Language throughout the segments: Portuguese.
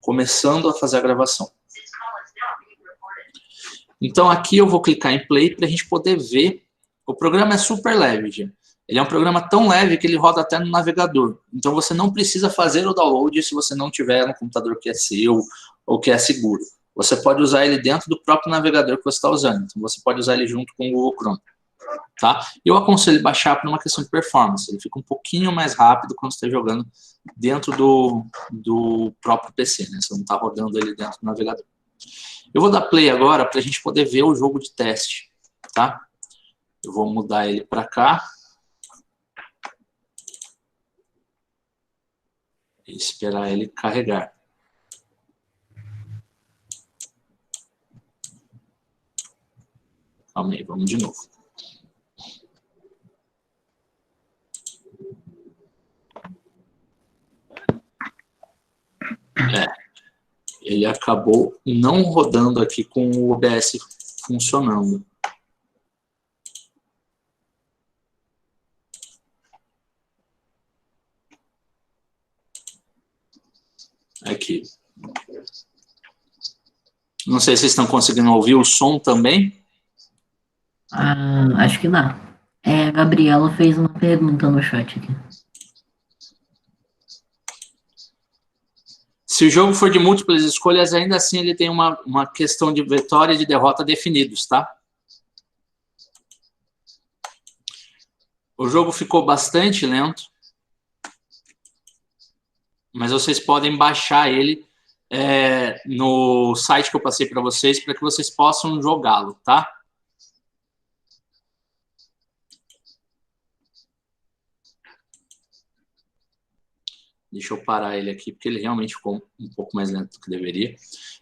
começando a fazer a gravação. Então, aqui eu vou clicar em play para a gente poder ver. O programa é super leve, gente. Ele é um programa tão leve que ele roda até no navegador. Então, você não precisa fazer o download se você não tiver no computador que é seu ou que é seguro. Você pode usar ele dentro do próprio navegador que você está usando. Então, você pode usar ele junto com o Google Chrome. Tá? Eu aconselho baixar por uma questão de performance. Ele fica um pouquinho mais rápido quando você está jogando dentro do próprio PC. Né? Você não está rodando ele dentro do navegador. Eu vou dar play agora para a gente poder ver o jogo de teste, tá? Eu vou mudar ele para cá. E esperar ele carregar. Calma aí, vamos de novo. Ele acabou não rodando aqui com o OBS funcionando. Aqui. Não sei se vocês estão conseguindo ouvir o som também. Acho que não. A Gabriela fez uma pergunta no chat aqui. Se o jogo for de múltiplas escolhas, ainda assim ele tem uma questão de vitória e de derrota definidos, tá? O jogo ficou bastante lento, mas vocês podem baixar ele no site que eu passei para vocês que vocês possam jogá-lo, tá? Deixa eu parar ele aqui, porque ele realmente ficou um pouco mais lento do que deveria.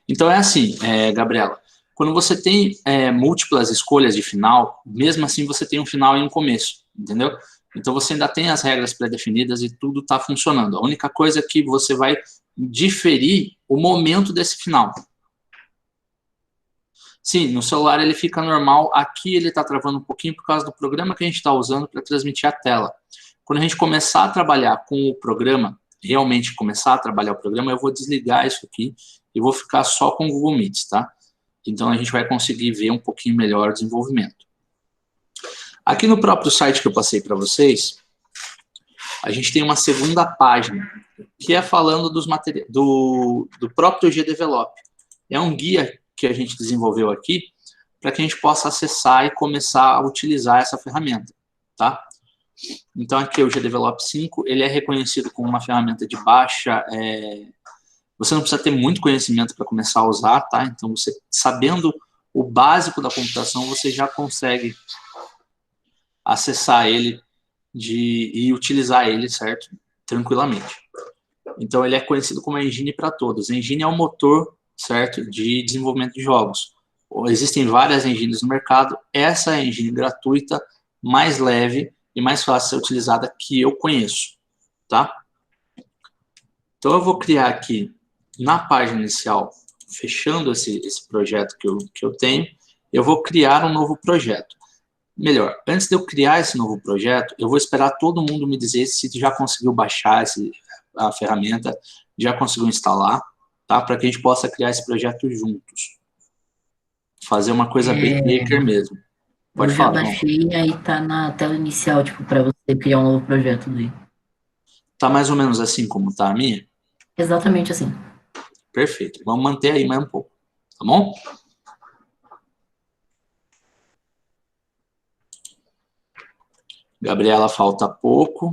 Então, é assim, Gabriela, quando você tem múltiplas escolhas de final, mesmo assim você tem um final e um começo, entendeu? Então, você ainda tem as regras pré-definidas e tudo está funcionando. A única coisa é que você vai diferir o momento desse final. Sim, no celular ele fica normal, aqui ele está travando um pouquinho por causa do programa que a gente está usando para transmitir a tela. Quando a gente começar a trabalhar com o programa, realmente começar a trabalhar o programa, eu vou desligar isso aqui e vou ficar só com o Google Meets, tá? Então, a gente vai conseguir ver um pouquinho melhor o desenvolvimento. Aqui no próprio site que eu passei para vocês, a gente tem uma segunda página, que é falando do próprio GDevelop. É um guia que a gente desenvolveu aqui para que a gente possa acessar e começar a utilizar essa ferramenta, tá? Então, aqui o GDevelop 5, ele é reconhecido como uma ferramenta de baixa... Você não precisa ter muito conhecimento para começar a usar, tá? Então, você sabendo o básico da computação, você já consegue acessar ele e utilizar ele, certo? Tranquilamente. Então, ele é conhecido como a engine para todos. A engine é o motor, certo? De desenvolvimento de jogos. Existem várias engines no mercado. Essa é a engine gratuita, mais leve e mais fácil de ser utilizada que eu conheço, tá? Então, eu vou criar aqui, na página inicial, fechando esse projeto que eu tenho, eu vou criar um novo projeto. Melhor, antes de eu criar esse novo projeto, eu vou esperar todo mundo me dizer se já conseguiu baixar a ferramenta, já conseguiu instalar, tá? Para que a gente possa criar esse projeto juntos. Fazer uma coisa bem maker mesmo. Pode Eu já falar, João. baixei e aí tá na tela inicial, tipo, para você criar um novo projeto daí. Tá mais ou menos assim como tá a minha? Exatamente assim. Perfeito. Vamos manter aí mais um pouco, tá bom? Gabriela, falta pouco.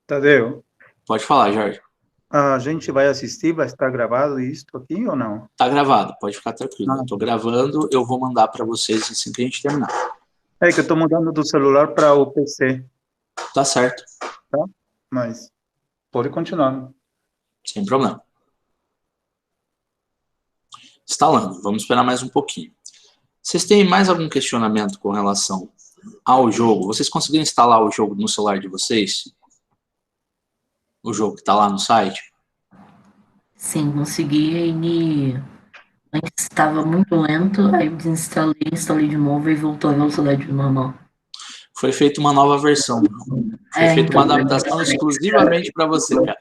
Tadeu, Pode falar, Jorge. a gente vai assistir, vai estar gravado isso aqui ou não? Tá gravado, pode ficar tranquilo. Eu tô gravando, eu vou mandar para vocês assim que a gente terminar. É que eu estou mudando do celular para o PC, Tá certo. tá? Mas pode continuar. Sem problema. Instalando. Vamos esperar mais um pouquinho. Vocês têm mais algum questionamento com relação ao jogo? Vocês conseguiram instalar o jogo no celular de vocês? O jogo que está lá no site? Sim, consegui. Ele antes estava muito lento, aí eu desinstalei, instalei de novo e voltou à velocidade normal. Foi feita uma nova versão. Foi feita uma adaptação exclusivamente para você, cara.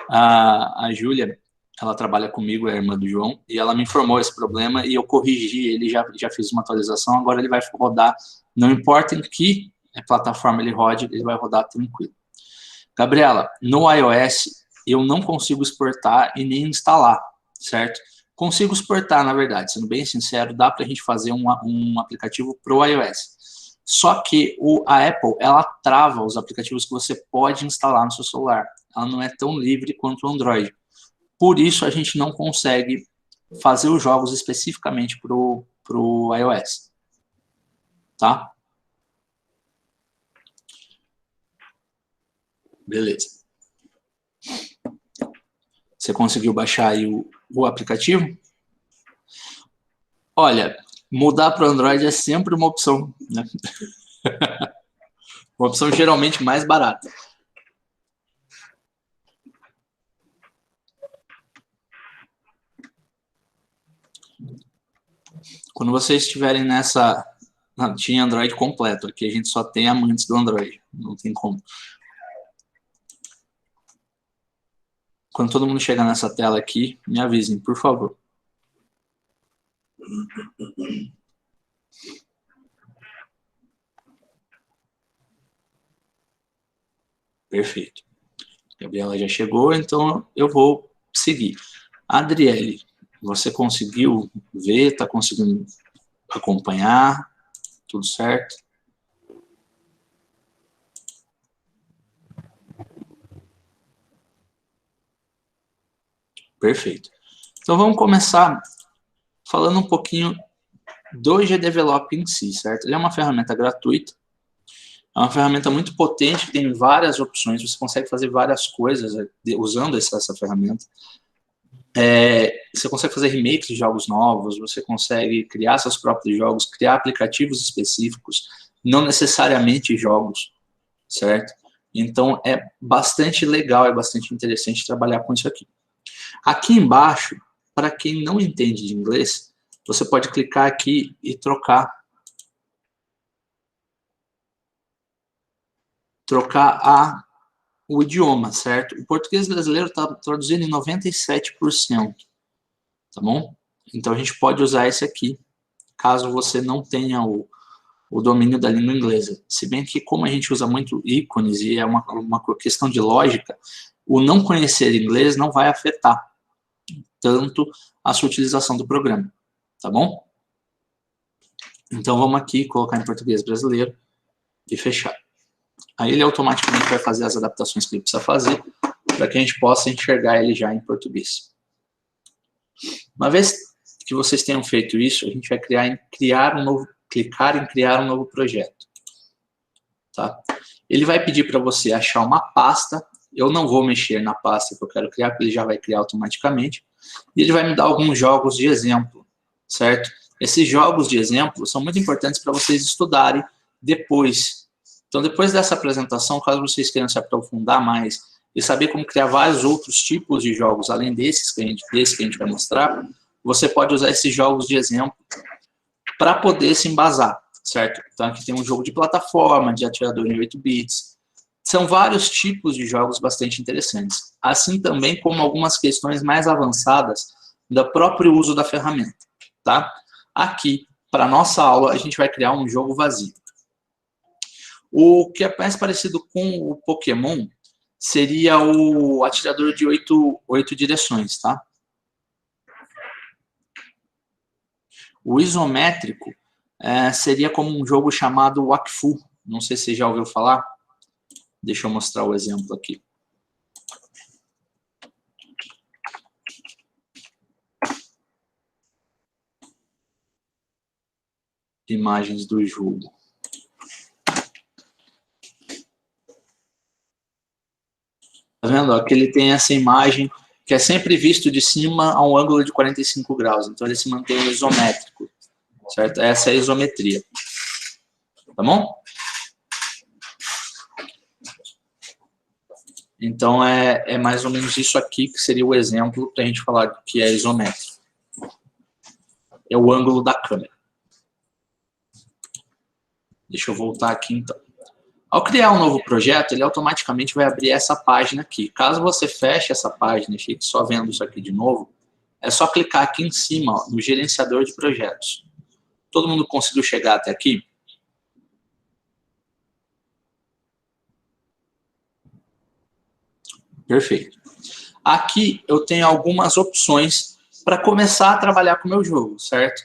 A Júlia, ela trabalha comigo, é a irmã do João, e ela me informou esse problema e eu corrigi ele, já fiz uma atualização, agora ele vai rodar, não importa em que plataforma ele rode, ele vai rodar tranquilo. Gabriela, no iOS eu não consigo exportar e nem instalar, certo? Consigo exportar, na verdade, sendo bem sincero, dá para a gente fazer um aplicativo para o iOS. Só que a Apple, ela trava os aplicativos que você pode instalar no seu celular. Ela não é tão livre quanto o Android. Por isso, a gente não consegue fazer os jogos especificamente para o iOS. Tá? Beleza. Você conseguiu baixar aí o aplicativo? Olha, mudar para o Android é sempre uma opção, né? Uma opção geralmente mais barata. Quando vocês estiverem nessa... Não, tinha Android completo, aqui a gente só tem amantes do Android, não tem como. Quando todo mundo chegar nessa tela aqui, me avisem, por favor. Perfeito. A Gabriela já chegou, então eu vou seguir. Adriele, você conseguiu ver, está conseguindo acompanhar? Tudo certo? Perfeito. Então vamos começar falando um pouquinho do GDevelop em si, certo? Ele é uma ferramenta gratuita, é uma ferramenta muito potente, que tem várias opções, você consegue fazer várias coisas usando essa ferramenta. Você consegue fazer remakes de jogos novos, você consegue criar seus próprios jogos, criar aplicativos específicos, não necessariamente jogos, certo? Então é bastante legal, é bastante interessante trabalhar com isso aqui. Aqui embaixo, para quem não entende de inglês, você pode clicar aqui e trocar o idioma, certo? O português brasileiro está traduzindo em 97%, tá bom? Então a gente pode usar esse aqui, caso você não tenha o domínio da língua inglesa. Se bem que, como a gente usa muito ícones e é uma questão de lógica, o não conhecer inglês não vai afetar tanto a sua utilização do programa, tá bom? Então vamos aqui colocar em português brasileiro e fechar. Aí ele automaticamente vai fazer as adaptações que ele precisa fazer para que a gente possa enxergar ele já em português. Uma vez que vocês tenham feito isso, a gente vai clicar em criar um novo projeto. Tá? Ele vai pedir para você achar uma pasta. Eu não vou mexer na pasta que eu quero criar, porque ele já vai criar automaticamente. E ele vai me dar alguns jogos de exemplo, certo? Esses jogos de exemplo são muito importantes para vocês estudarem depois. Então, depois dessa apresentação, caso vocês queiram se aprofundar mais e saber como criar vários outros tipos de jogos, além desse que a gente vai mostrar, você pode usar esses jogos de exemplo para poder se embasar, certo? Então, aqui tem um jogo de plataforma, de atirador em 8 bits. São vários tipos de jogos bastante interessantes. Assim também como algumas questões mais avançadas do próprio uso da ferramenta, tá? Aqui, para a nossa aula, a gente vai criar um jogo vazio. O que é mais parecido com o Pokémon seria o atirador de 8 direções, tá? O isométrico seria como um jogo chamado Wakfu. Não sei se você já ouviu falar. Deixa eu mostrar o exemplo aqui. Imagens do jogo. Tá vendo? Aqui ele tem essa imagem que é sempre visto de cima a um ângulo de 45 graus. Então ele se mantém isométrico, certo? Essa é a isometria. Tá bom? Então é mais ou menos isso aqui que seria o exemplo para a gente falar que é isométrico. É o ângulo da câmera. Deixa eu voltar aqui, então. Ao criar um novo projeto, ele automaticamente vai abrir essa página aqui. Caso você feche essa página e fique só vendo isso aqui de novo, é só clicar aqui em cima, ó, no gerenciador de projetos. Todo mundo conseguiu chegar até aqui? Perfeito. Aqui eu tenho algumas opções para começar a trabalhar com o meu jogo, certo?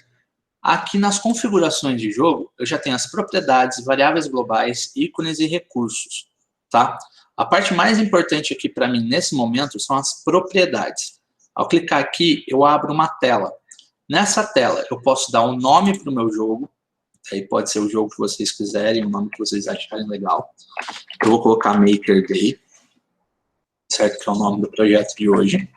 Aqui nas configurações de jogo, eu já tenho as propriedades, variáveis globais, ícones e recursos, tá? A parte mais importante aqui para mim nesse momento são as propriedades. Ao clicar aqui, eu abro uma tela. Nessa tela, eu posso dar um nome para o meu jogo. Aí pode ser o jogo que vocês quiserem, o nome que vocês acharem legal. Eu vou colocar Maker Day, certo? Que é o nome do projeto de hoje.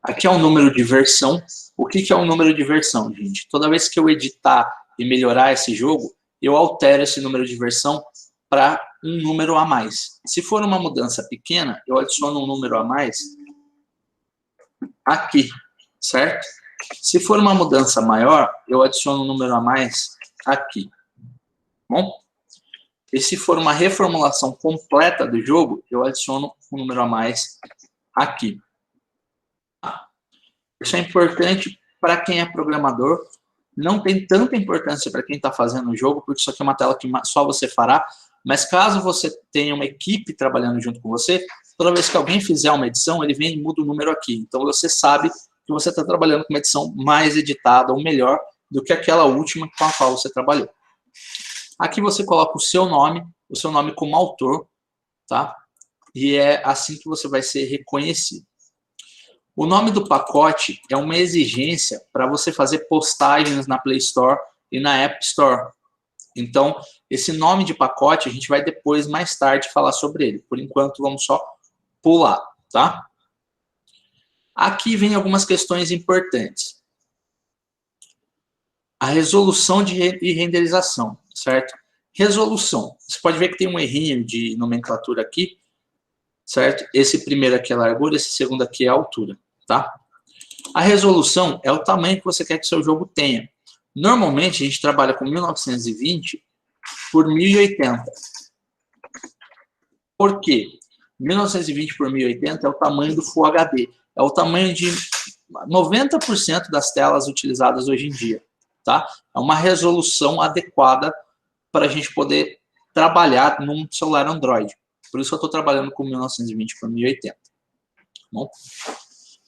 Aqui é o número de versão. O que é o número de versão, gente? Toda vez que eu editar e melhorar esse jogo, eu altero esse número de versão para um número a mais. Se for uma mudança pequena, eu adiciono um número a mais aqui, certo? Se for uma mudança maior, eu adiciono um número a mais aqui. Bom? E se for uma reformulação completa do jogo, eu adiciono um número a mais aqui. Isso é importante para quem é programador. Não tem tanta importância para quem está fazendo o jogo, porque isso aqui é uma tela que só você fará. Mas caso você tenha uma equipe trabalhando junto com você, toda vez que alguém fizer uma edição, ele vem e muda o número aqui. Então você sabe que você está trabalhando com uma edição mais editada ou melhor do que aquela última com a qual você trabalhou. Aqui você coloca o seu nome como autor, tá? E é assim que você vai ser reconhecido. O nome do pacote é uma exigência para você fazer postagens na Play Store e na App Store. Então, esse nome de pacote, a gente vai depois, mais tarde, falar sobre ele. Por enquanto, vamos só pular, tá? Aqui vem algumas questões importantes. A resolução e renderização, certo? Resolução. Você pode ver que tem um errinho de nomenclatura aqui, certo? Esse primeiro aqui é a largura, esse segundo aqui é a altura, tá? A resolução é o tamanho que você quer que o seu jogo tenha. Normalmente, a gente trabalha com 1920 por 1080. Por quê? 1920 por 1080 é o tamanho do Full HD. É o tamanho de 90% das telas utilizadas hoje em dia, tá? É uma resolução adequada para a gente poder trabalhar num celular Android. Por isso eu estou trabalhando com 1920 por 1080. Bom?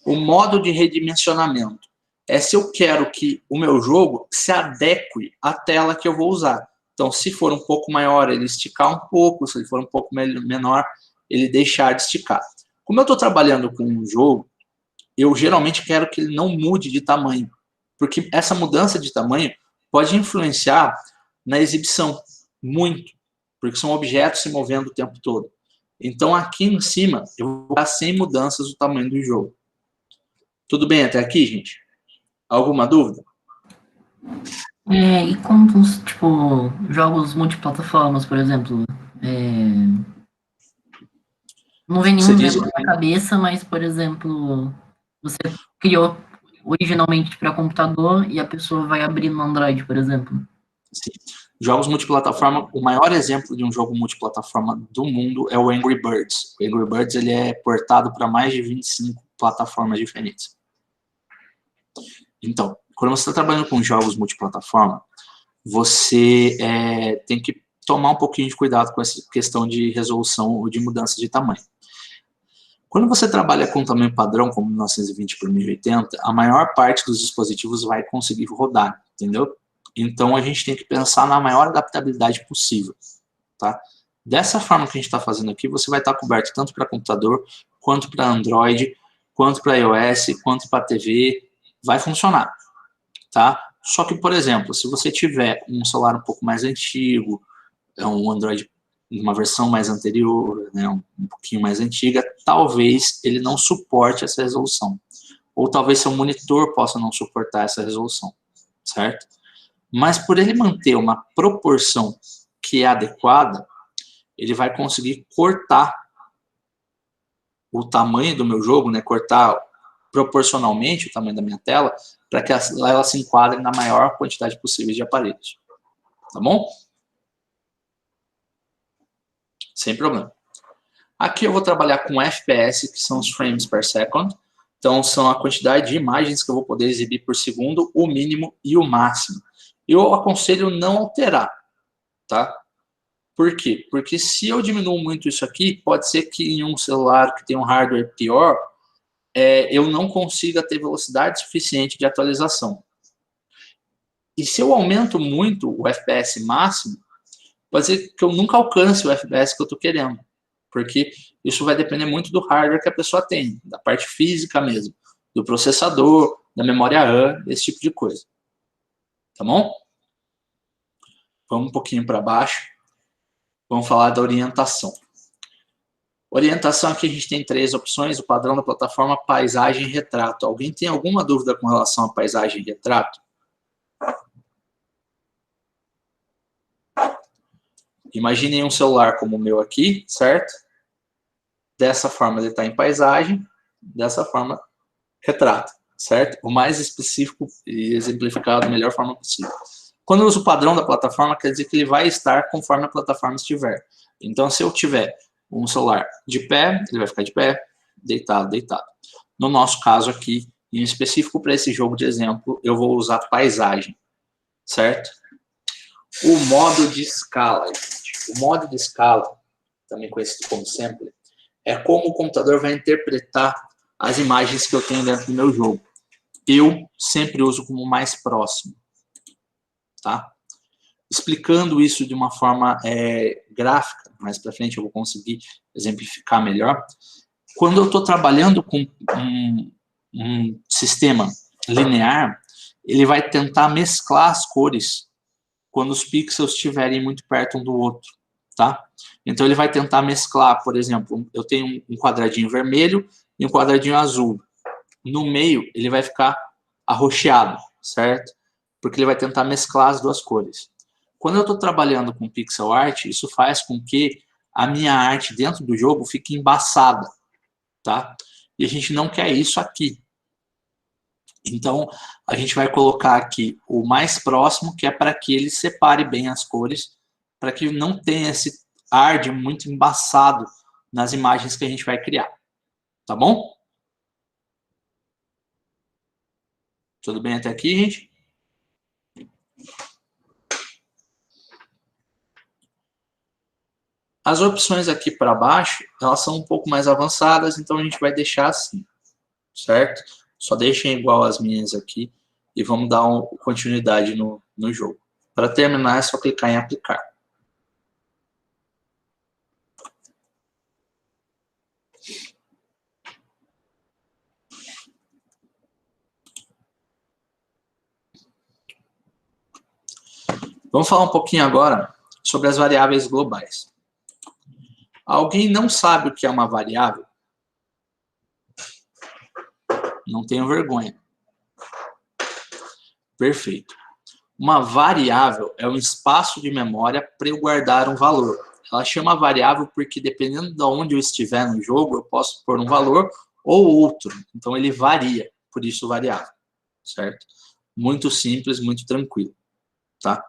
O modo de redimensionamento é se eu quero que o meu jogo se adeque à tela que eu vou usar. Então, se for um pouco maior, ele esticar um pouco. Se ele for um pouco menor, ele deixar de esticar. Como eu estou trabalhando com um jogo, eu geralmente quero que ele não mude de tamanho. Porque essa mudança de tamanho pode influenciar na exibição. Muito. Porque são objetos se movendo o tempo todo. Então, aqui em cima, eu vou dar sem mudanças o tamanho do jogo. Tudo bem até aqui, gente? Alguma dúvida? E quanto, tipo, jogos multiplataformas, por exemplo? Não vem nenhum exemplo na cabeça, mas, por exemplo, você criou originalmente para computador e a pessoa vai abrir no Android, por exemplo. Sim. Jogos multiplataforma, o maior exemplo de um jogo multiplataforma do mundo é o Angry Birds. O Angry Birds ele é portado para mais de 25 plataformas diferentes. Então, quando você está trabalhando com jogos multiplataforma, você tem que tomar um pouquinho de cuidado com essa questão de resolução ou de mudança de tamanho. Quando você trabalha com tamanho padrão, como 1920 por 1080, a maior parte dos dispositivos vai conseguir rodar, entendeu? Então, a gente tem que pensar na maior adaptabilidade possível, tá? Dessa forma que a gente está fazendo aqui, você vai estar coberto tanto para computador, quanto para Android, quanto para iOS, quanto para TV, vai funcionar, tá? Só que, por exemplo, se você tiver um celular um pouco mais antigo, um Android uma versão mais anterior, né, um pouquinho mais antiga, talvez ele não suporte essa resolução. Ou talvez seu monitor possa não suportar essa resolução, certo? Mas por ele manter uma proporção que é adequada, ele vai conseguir cortar o tamanho do meu jogo, né, cortar proporcionalmente o tamanho da minha tela, para que ela se enquadre na maior quantidade possível de aparelhos. Tá bom? sem problema. Aqui eu vou trabalhar com FPS, que são os frames per second. Então, são a quantidade de imagens que eu vou poder exibir por segundo, o mínimo e o máximo. Eu aconselho não alterar, tá? Por quê? Porque se eu diminuo muito isso aqui, pode ser que em um celular que tem um hardware pior, eu não consiga ter velocidade suficiente de atualização. E se eu aumento muito o FPS máximo, pode ser que eu nunca alcance o FPS que eu estou querendo. Porque isso vai depender muito do hardware que a pessoa tem, da parte física mesmo, do processador, da memória RAM, esse tipo de coisa. Tá bom? Vamos um pouquinho para baixo. Vamos falar da orientação. Orientação, aqui a gente tem 3 opções: o padrão da plataforma, paisagem e retrato. Alguém tem alguma dúvida com relação a paisagem e retrato? Imaginem um celular como o meu aqui, certo? Dessa forma ele está em paisagem, dessa forma retrato, certo? O mais específico e exemplificado da melhor forma possível. Quando eu uso o padrão da plataforma, quer dizer que ele vai estar conforme a plataforma estiver. Então, se eu tiver um celular de pé, ele vai ficar de pé, deitado, deitado. No nosso caso aqui, em específico para esse jogo de exemplo, eu vou usar paisagem, certo? O modo de escala, gente. O modo de escala, também conhecido como sampler, é como o computador vai interpretar as imagens que eu tenho dentro do meu jogo. Eu sempre uso como mais próximo, tá? Explicando isso de uma forma gráfica, mais para frente eu vou conseguir exemplificar melhor. Quando eu estou trabalhando com um sistema linear, ele vai tentar mesclar as cores quando os pixels estiverem muito perto um do outro, tá? Então, ele vai tentar mesclar, por exemplo, eu tenho um quadradinho vermelho e um quadradinho azul. No meio, ele vai ficar arroxeado, certo? Porque ele vai tentar mesclar as duas cores. Quando eu estou trabalhando com pixel art, isso faz com que a minha arte dentro do jogo fique embaçada, tá? E a gente não quer isso aqui. Então, a gente vai colocar aqui o mais próximo, que é para que ele separe bem as cores, para que não tenha esse ar de muito embaçado nas imagens que a gente vai criar. Tá bom? Tudo bem até aqui, gente? As opções aqui para baixo, elas são um pouco mais avançadas, então a gente vai deixar assim, certo? Só deixem igual as minhas aqui e vamos dar continuidade no jogo. Para terminar, é só clicar em aplicar. Vamos falar um pouquinho agora sobre as variáveis globais. Alguém não sabe o que é uma variável? Não tenham vergonha. Perfeito. Uma variável é um espaço de memória para eu guardar um valor. Ela chama variável porque, dependendo de onde eu estiver no jogo, eu posso pôr um valor ou outro. Então, ele varia, por isso variável, certo? Muito simples, muito tranquilo, tá?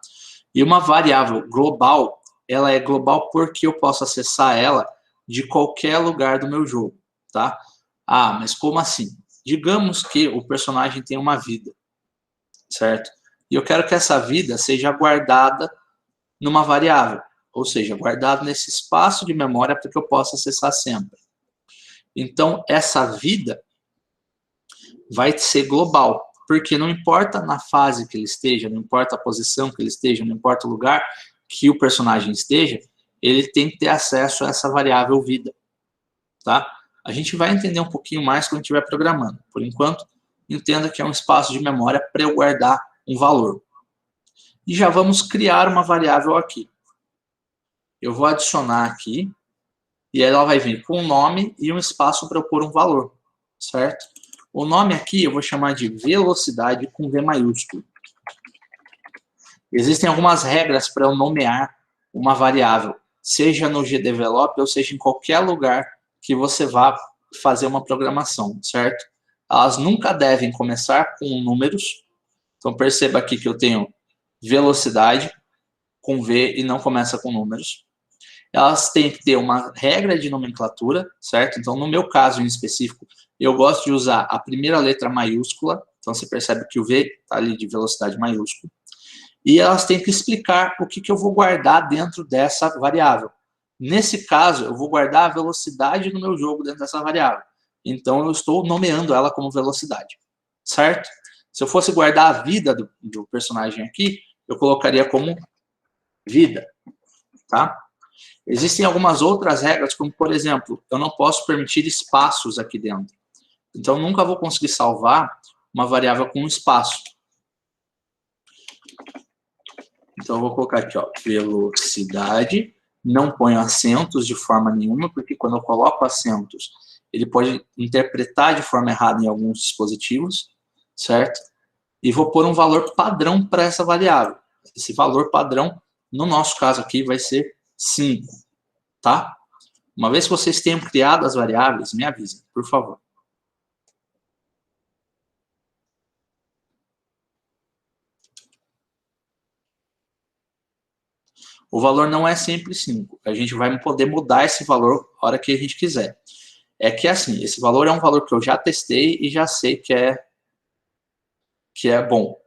E uma variável global, ela é global porque eu posso acessar ela de qualquer lugar do meu jogo, tá? Ah, mas como assim? Digamos que o personagem tem uma vida, certo? E eu quero que essa vida seja guardada numa variável, ou seja, guardada nesse espaço de memória para que eu possa acessar sempre. Então, essa vida vai ser global, porque não importa na fase que ele esteja, não importa a posição que ele esteja, não importa o lugar que o personagem esteja, ele tem que ter acesso a essa variável vida, tá? A gente vai entender um pouquinho mais quando estiver programando. Por enquanto, entenda que é um espaço de memória para eu guardar um valor. E já vamos criar uma variável aqui. Eu vou adicionar aqui, e ela vai vir com um nome e um espaço para eu pôr um valor, certo? O nome aqui eu vou chamar de velocidade com V maiúsculo. Existem algumas regras para eu nomear uma variável, seja no GDevelop ou seja em qualquer lugar que você vá fazer uma programação, certo? Elas nunca devem começar com números. Então, perceba aqui que eu tenho velocidade com V e não começa com números. Elas têm que ter uma regra de nomenclatura, certo? Então, no meu caso em específico, eu gosto de usar a primeira letra maiúscula, então você percebe que o V está ali de velocidade maiúscula, e elas têm que explicar o que eu vou guardar dentro dessa variável. Nesse caso, eu vou guardar a velocidade do meu jogo dentro dessa variável. Então, eu estou nomeando ela como velocidade, certo? Se eu fosse guardar a vida do personagem aqui, eu colocaria como vida, tá? Existem algumas outras regras, como, por exemplo, eu não posso permitir espaços aqui dentro. Então, nunca vou conseguir salvar uma variável com espaço. Então, eu vou colocar aqui, ó, velocidade. Não ponho acentos de forma nenhuma, porque quando eu coloco acentos, ele pode interpretar de forma errada em alguns dispositivos, certo? E vou pôr um valor padrão para essa variável. Esse valor padrão, no nosso caso aqui, vai ser 5, tá? Uma vez que vocês tenham criado as variáveis, me avisem, por favor. O valor não é sempre 5. A gente vai poder mudar esse valor a hora que a gente quiser. É que, assim, esse valor é um valor que eu já testei e já sei que é bom.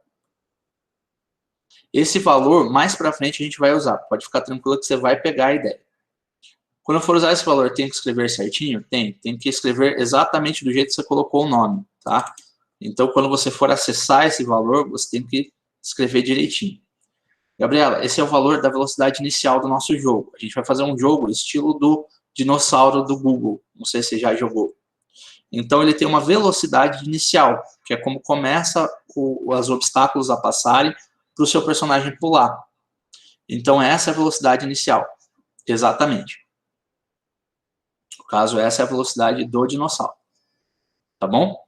Esse valor, mais para frente, a gente vai usar. Pode ficar tranquilo que você vai pegar a ideia. Quando eu for usar esse valor, tem que escrever certinho? Tem que escrever exatamente do jeito que você colocou o nome, tá? Então, quando você for acessar esse valor, você tem que escrever direitinho. Gabriela, esse é o valor da velocidade inicial do nosso jogo. A gente vai fazer um jogo estilo do dinossauro do Google. Não sei se você já jogou. Então, ele tem uma velocidade inicial, que é como começa os obstáculos a passarem para o seu personagem pular. Então, essa é a velocidade inicial. Exatamente. No caso, essa é a velocidade do dinossauro. Tá bom?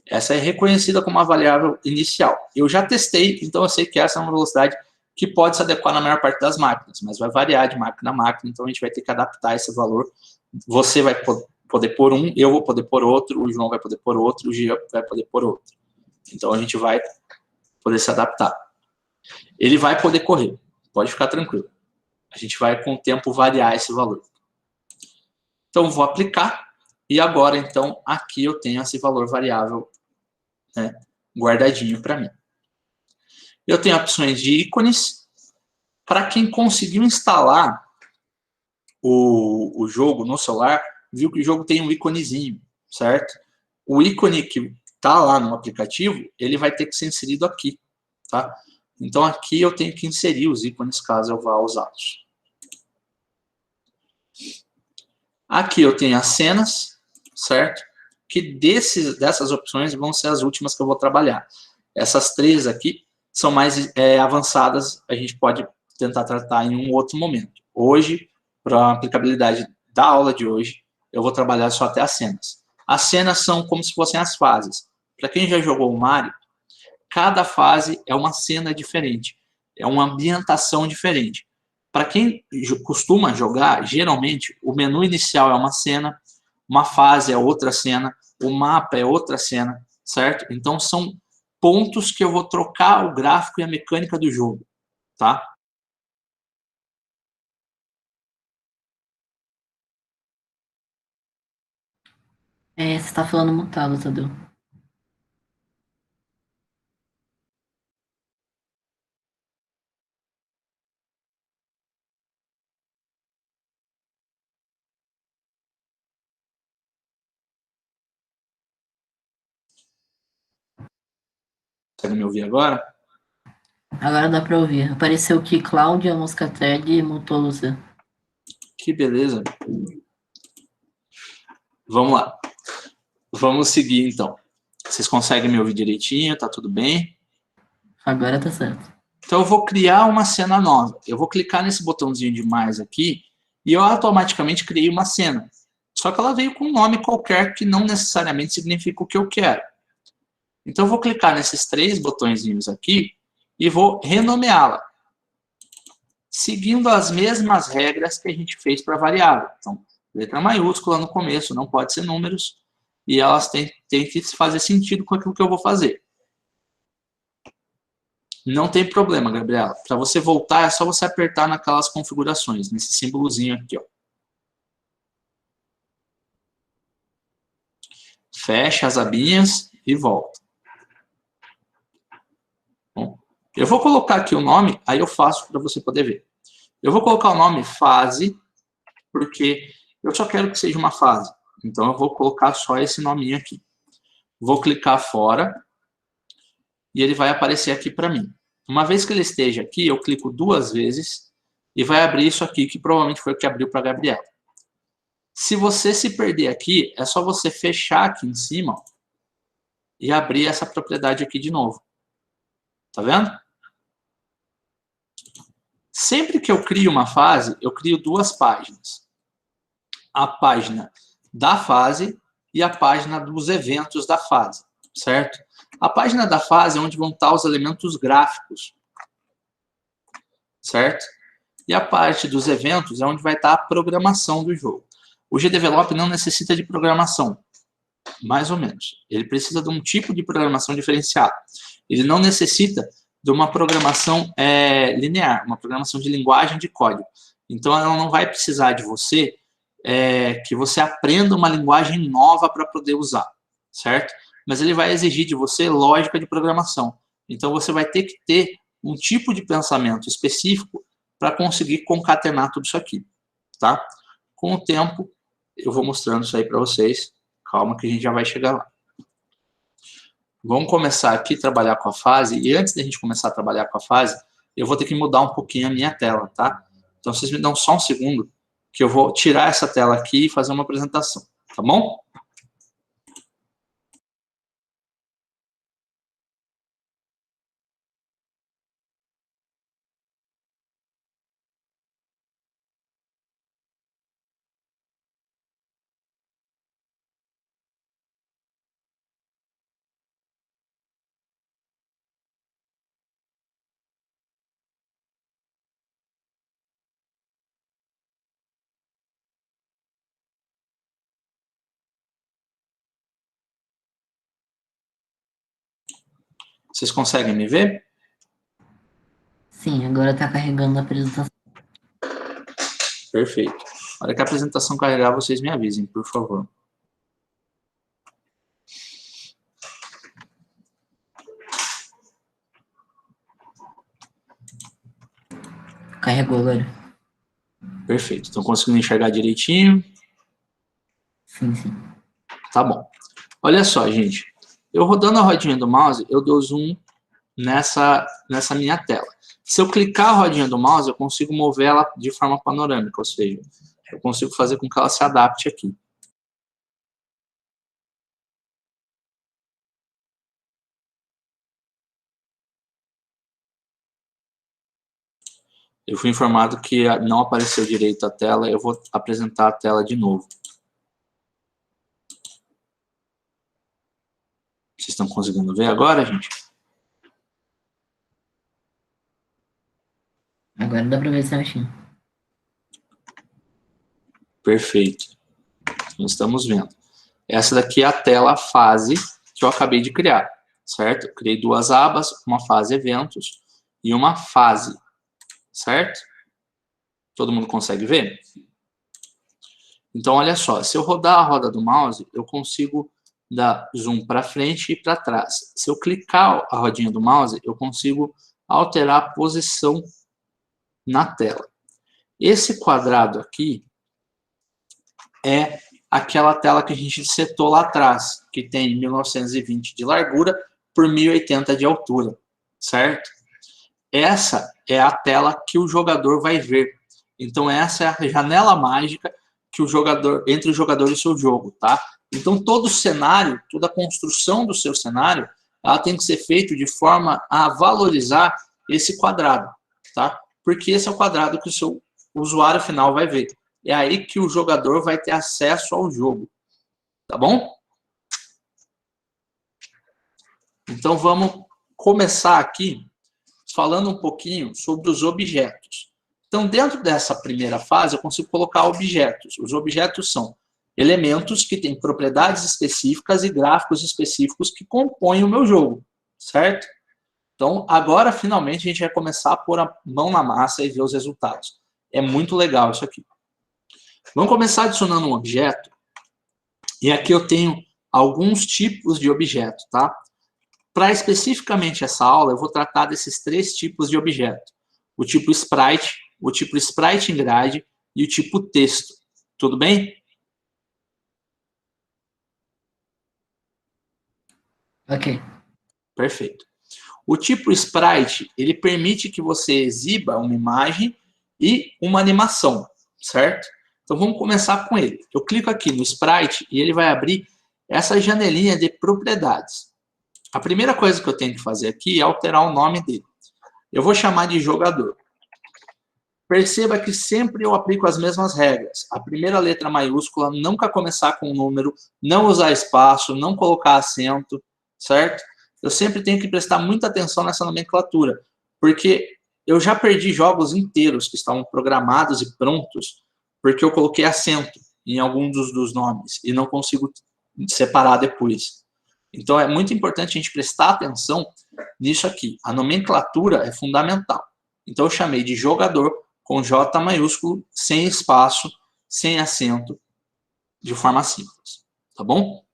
Essa é reconhecida como uma variável inicial. Eu já testei, então eu sei que essa é uma velocidade que pode se adequar na maior parte das máquinas, mas vai variar de máquina a máquina, então a gente vai ter que adaptar esse valor. Você vai poder pôr um, eu vou poder pôr outro, o João vai poder pôr outro, o Gia vai poder pôr outro. Então a gente vai poder se adaptar. Ele vai poder correr, pode ficar tranquilo. A gente vai, com o tempo, variar esse valor. Então, vou aplicar, e agora, então, aqui eu tenho esse valor variável, né, guardadinho para mim. Eu tenho opções de ícones. Para quem conseguiu instalar o jogo no celular, viu que o jogo tem um íconezinho, certo? O ícone que está lá no aplicativo, ele vai ter que ser inserido aqui, tá? Então, aqui eu tenho que inserir os ícones caso eu vá usá-los. Aqui eu tenho as cenas, certo? Que dessas opções vão ser as últimas que eu vou trabalhar. Essas três aqui são mais avançadas, a gente pode tentar tratar em um outro momento. Hoje, para a aplicabilidade da aula de hoje, eu vou trabalhar só até as cenas. As cenas são como se fossem as fases. Para quem já jogou o Mario, cada fase é uma cena diferente, é uma ambientação diferente. Para quem costuma jogar, geralmente, o menu inicial é uma cena, uma fase é outra cena, o mapa é outra cena, certo? Então, são pontos que eu vou trocar o gráfico e a mecânica do jogo, tá? Você está falando mutado, Tadeu. Consegue me ouvir agora? Agora dá para ouvir. Apareceu que Cláudia Moscatelli mutou você. Que beleza. Vamos lá. Vamos seguir, então. Vocês conseguem me ouvir direitinho? Tá tudo bem? Agora tá certo. Então, eu vou criar uma cena nova. Eu vou clicar nesse botãozinho de mais aqui e eu automaticamente criei uma cena. Só que ela veio com um nome qualquer que não necessariamente significa o que eu quero. Então, eu vou clicar nesses três botõezinhos aqui e vou renomeá-la, seguindo as mesmas regras que a gente fez para a variável. Então, letra maiúscula no começo, não pode ser números, e elas têm que fazer sentido com aquilo que eu vou fazer. Não tem problema, Gabriela. Para você voltar, é só você apertar naquelas configurações, nesse símbolozinho aqui, ó. Fecha as abinhas e volta. Bom, eu vou colocar aqui o nome, aí eu faço para você poder ver. Eu vou colocar o nome fase, porque eu só quero que seja uma fase. Então, eu vou colocar só esse nominho aqui. Vou clicar fora e ele vai aparecer aqui para mim. Uma vez que ele esteja aqui, eu clico 2 vezes e vai abrir isso aqui, que provavelmente foi o que abriu para a Gabriela. Se você se perder aqui, é só você fechar aqui em cima, ó, e abrir essa propriedade aqui de novo. Tá vendo? Sempre que eu crio uma fase, eu crio 2 páginas. A página da fase e a página dos eventos da fase, certo? A página da fase é onde vão estar os elementos gráficos, certo? E a parte dos eventos é onde vai estar a programação do jogo. O GDevelop não necessita de programação, mais ou menos. Ele precisa de um tipo de programação diferenciado. Ele não necessita de uma programação linear, uma programação de linguagem de código. Então, ela não vai precisar de você que você aprenda uma linguagem nova para poder usar, certo? Mas ele vai exigir de você lógica de programação. Então, você vai ter que ter um tipo de pensamento específico para conseguir concatenar tudo isso aqui, tá? Com o tempo, eu vou mostrando isso aí para vocês. Calma que a gente já vai chegar lá. Vamos começar aqui a trabalhar com a fase. E antes da gente começar a trabalhar com a fase, eu vou ter que mudar um pouquinho a minha tela, tá? Então, vocês me dão só um segundo, que eu vou tirar essa tela aqui e fazer uma apresentação, tá bom? Vocês conseguem me ver? Sim, agora está carregando a apresentação. Perfeito. Na hora que a apresentação carregar, vocês me avisem, por favor. Carregou agora. Perfeito. Estão conseguindo enxergar direitinho? Sim, sim. Tá bom. Olha só, gente. Eu rodando a rodinha do mouse, eu dou zoom nessa minha tela. Se eu clicar a rodinha do mouse, eu consigo mover ela de forma panorâmica, ou seja, eu consigo fazer com que ela se adapte aqui. Eu fui informado que não apareceu direito a tela, eu vou apresentar a tela de novo. Vocês estão conseguindo ver agora, gente? Agora dá para ver certinho. Perfeito. Nós estamos vendo. Essa daqui é a tela fase que eu acabei de criar, certo? Eu criei 2 abas, uma fase eventos e uma fase, certo? Todo mundo consegue ver? Então, olha só, se eu rodar a roda do mouse, eu consigo dar zoom para frente e para trás. Se eu clicar a rodinha do mouse, eu consigo alterar a posição na tela. Esse quadrado aqui é aquela tela que a gente setou lá atrás, que tem 1920 de largura por 1080 de altura, certo? Essa é a tela que o jogador vai ver. Então, essa é a janela mágica que o jogador, entre o jogador e o seu jogo, tá? Então, todo o cenário, toda a construção do seu cenário, ela tem que ser feita de forma a valorizar esse quadrado, tá? Porque esse é o quadrado que o seu usuário final vai ver. É aí que o jogador vai ter acesso ao jogo, tá bom? Então, vamos começar aqui falando um pouquinho sobre os objetos. Então, dentro dessa primeira fase, eu consigo colocar objetos. Os objetos são elementos que têm propriedades específicas e gráficos específicos que compõem o meu jogo, certo? Então, agora, finalmente, a gente vai começar a pôr a mão na massa e ver os resultados. É muito legal isso aqui. Vamos começar adicionando um objeto. E aqui eu tenho alguns tipos de objeto, tá? Para especificamente essa aula, eu vou tratar desses 3 tipos de objeto. O tipo sprite, o tipo sprite em grade e o tipo texto. Tudo bem? Ok. Perfeito. O tipo sprite, ele permite que você exiba uma imagem e uma animação, certo? Então vamos começar com ele. Eu clico aqui no sprite e ele vai abrir essa janelinha de propriedades. A primeira coisa que eu tenho que fazer aqui é alterar o nome dele. Eu vou chamar de jogador. Perceba que sempre eu aplico as mesmas regras. A primeira letra maiúscula, nunca começar com um número, não usar espaço, não colocar acento, certo? Eu sempre tenho que prestar muita atenção nessa nomenclatura, porque eu já perdi jogos inteiros que estavam programados e prontos, porque eu coloquei acento em algum dos nomes e não consigo separar depois. Então, é muito importante a gente prestar atenção nisso aqui. A nomenclatura é fundamental. Então, eu chamei de jogador com J maiúsculo, sem espaço, sem acento, de forma simples. Tá bom?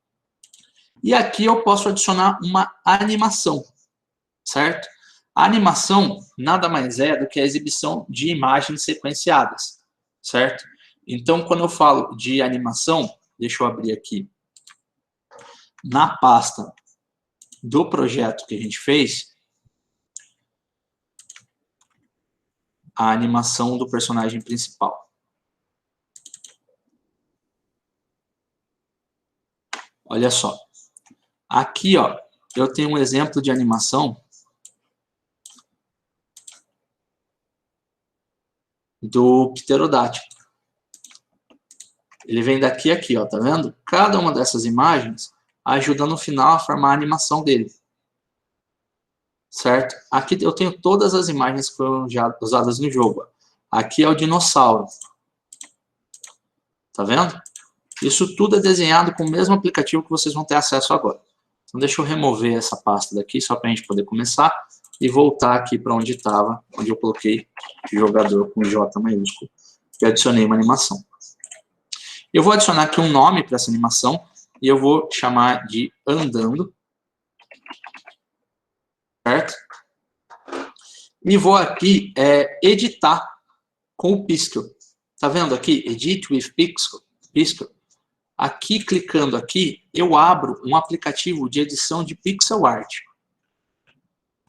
E aqui eu posso adicionar uma animação, certo? A animação nada mais é do que a exibição de imagens sequenciadas, certo? Então, quando eu falo de animação, deixa eu abrir aqui, na pasta do projeto que a gente fez, a animação do personagem principal. Olha só. Aqui, ó, eu tenho um exemplo de animação do pterodátilo. Ele vem daqui a aqui, ó, tá vendo? Cada uma dessas imagens ajuda no final a formar a animação dele. Certo? Aqui eu tenho todas as imagens que foram já usadas no jogo. Aqui é o dinossauro. Tá vendo? Isso tudo é desenhado com o mesmo aplicativo que vocês vão ter acesso agora. Então, deixa eu remover essa pasta daqui, só para a gente poder começar, e voltar aqui para onde estava, onde eu coloquei jogador com J maiúsculo, e adicionei uma animação. Eu vou adicionar aqui um nome para essa animação, e eu vou chamar de andando, certo? E vou aqui editar com o Pixel. Tá vendo aqui? Edit with Pixel. Aqui, clicando aqui, eu abro um aplicativo de edição de pixel art.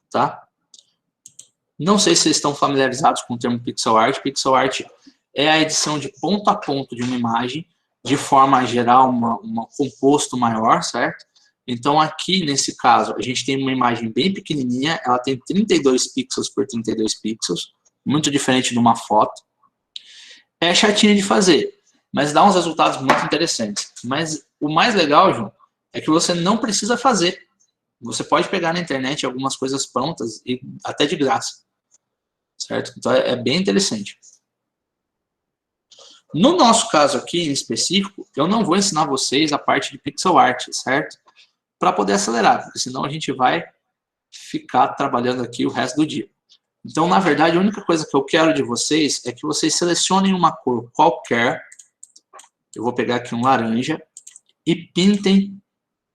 Tá? Não sei se vocês estão familiarizados com o termo pixel art. Pixel art é a edição de ponto a ponto de uma imagem, de forma a gerar um composto maior, certo? Então, aqui, nesse caso, a gente tem uma imagem bem pequenininha, ela tem 32 pixels por 32 pixels, muito diferente de uma foto. É chatinho de fazer, mas dá uns resultados muito interessantes. Mas o mais legal, João, é que você não precisa fazer. Você pode pegar na internet algumas coisas prontas, e até de graça. Certo? Então, é bem interessante. No nosso caso aqui, em específico, eu não vou ensinar vocês a parte de pixel art, certo? Para poder acelerar, porque senão a gente vai ficar trabalhando aqui o resto do dia. Então, na verdade, a única coisa que eu quero de vocês é que vocês selecionem uma cor qualquer. Eu vou pegar aqui um laranja e pintem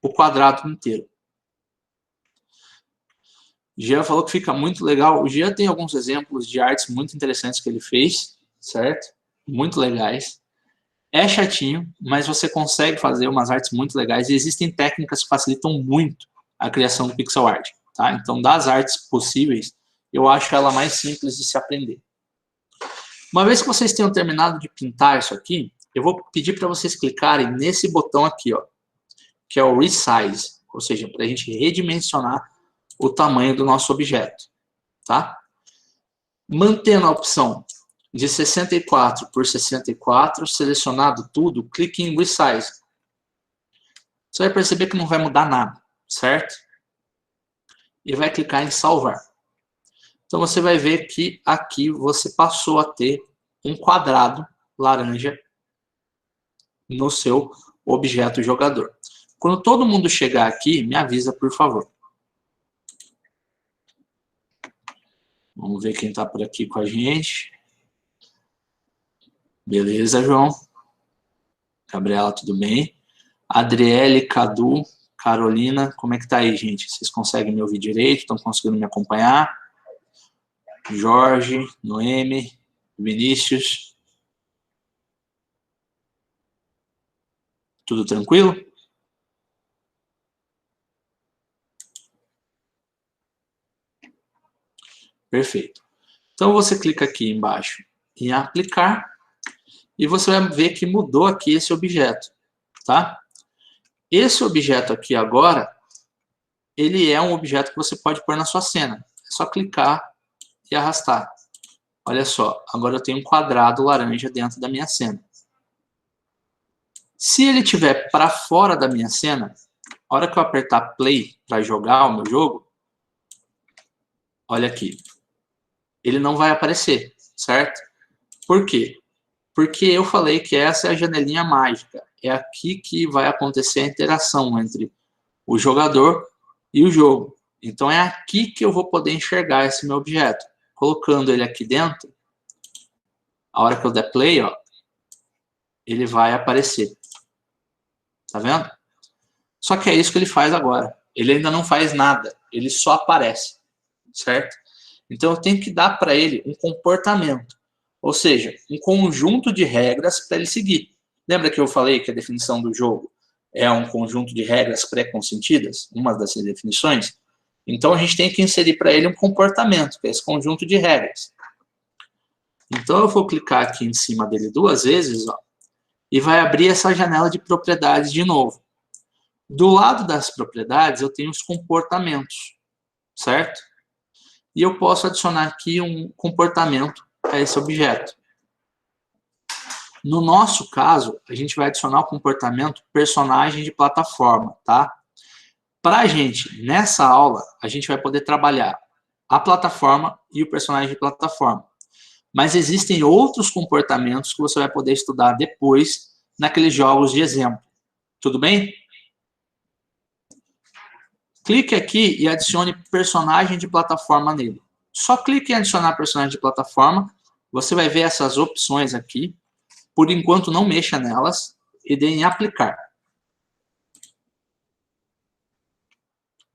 o quadrado inteiro. O Jean falou que fica muito legal. O Jean tem alguns exemplos de artes muito interessantes que ele fez, certo? Muito legais. É chatinho, mas você consegue fazer umas artes muito legais e existem técnicas que facilitam muito a criação do pixel art. Tá? Então, das artes possíveis, eu acho ela mais simples de se aprender. Uma vez que vocês tenham terminado de pintar isso aqui, eu vou pedir para vocês clicarem nesse botão aqui, ó, que é o Resize, ou seja, para a gente redimensionar o tamanho do nosso objeto. Tá? Mantendo a opção de 64 por 64, selecionado tudo, clique em Resize. Você vai perceber que não vai mudar nada, certo? E vai clicar em salvar. Então você vai ver que aqui você passou a ter um quadrado laranja no seu objeto jogador. Quando todo mundo chegar aqui, me avisa, por favor. Vamos ver quem está por aqui com a gente. Beleza, João. Gabriela, tudo bem? Adriele, Cadu, Carolina, como é que tá aí, gente? Vocês conseguem me ouvir direito? Estão conseguindo me acompanhar? Jorge, Noemi, Vinícius. Tudo tranquilo? Perfeito. Então, você clica aqui embaixo em aplicar e você vai ver que mudou aqui esse objeto, tá? Esse objeto aqui agora, ele é um objeto que você pode pôr na sua cena. É só clicar e arrastar. Olha só, agora eu tenho um quadrado laranja dentro da minha cena. Se ele estiver para fora da minha cena, a hora que eu apertar play para jogar o meu jogo, olha aqui, ele não vai aparecer, certo? Por quê? Porque eu falei que essa é a janelinha mágica. É aqui que vai acontecer a interação entre o jogador e o jogo. Então é aqui que eu vou poder enxergar esse meu objeto. Colocando ele aqui dentro, a hora que eu der play, ó, ele vai aparecer. Tá vendo? Só que é isso que ele faz agora. Ele ainda não faz nada, ele só aparece, certo? Então eu tenho que dar para ele um comportamento, ou seja, um conjunto de regras para ele seguir. Lembra que eu falei que a definição do jogo é um conjunto de regras pré-consentidas? Uma dessas definições? Então a gente tem que inserir para ele um comportamento, que é esse conjunto de regras. Então eu vou clicar aqui em cima dele 2 vezes, ó, e vai abrir essa janela de propriedades de novo. Do lado das propriedades eu tenho os comportamentos, certo? E eu posso adicionar aqui um comportamento a esse objeto. No nosso caso, a gente vai adicionar o comportamento personagem de plataforma, tá? Para a gente, nessa aula, a gente vai poder trabalhar a plataforma e o personagem de plataforma. Mas existem outros comportamentos que você vai poder estudar depois naqueles jogos de exemplo. Tudo bem? Clique aqui e adicione personagem de plataforma nele. Só clique em adicionar personagem de plataforma. Você vai ver essas opções aqui. Por enquanto, não mexa nelas e dê em aplicar.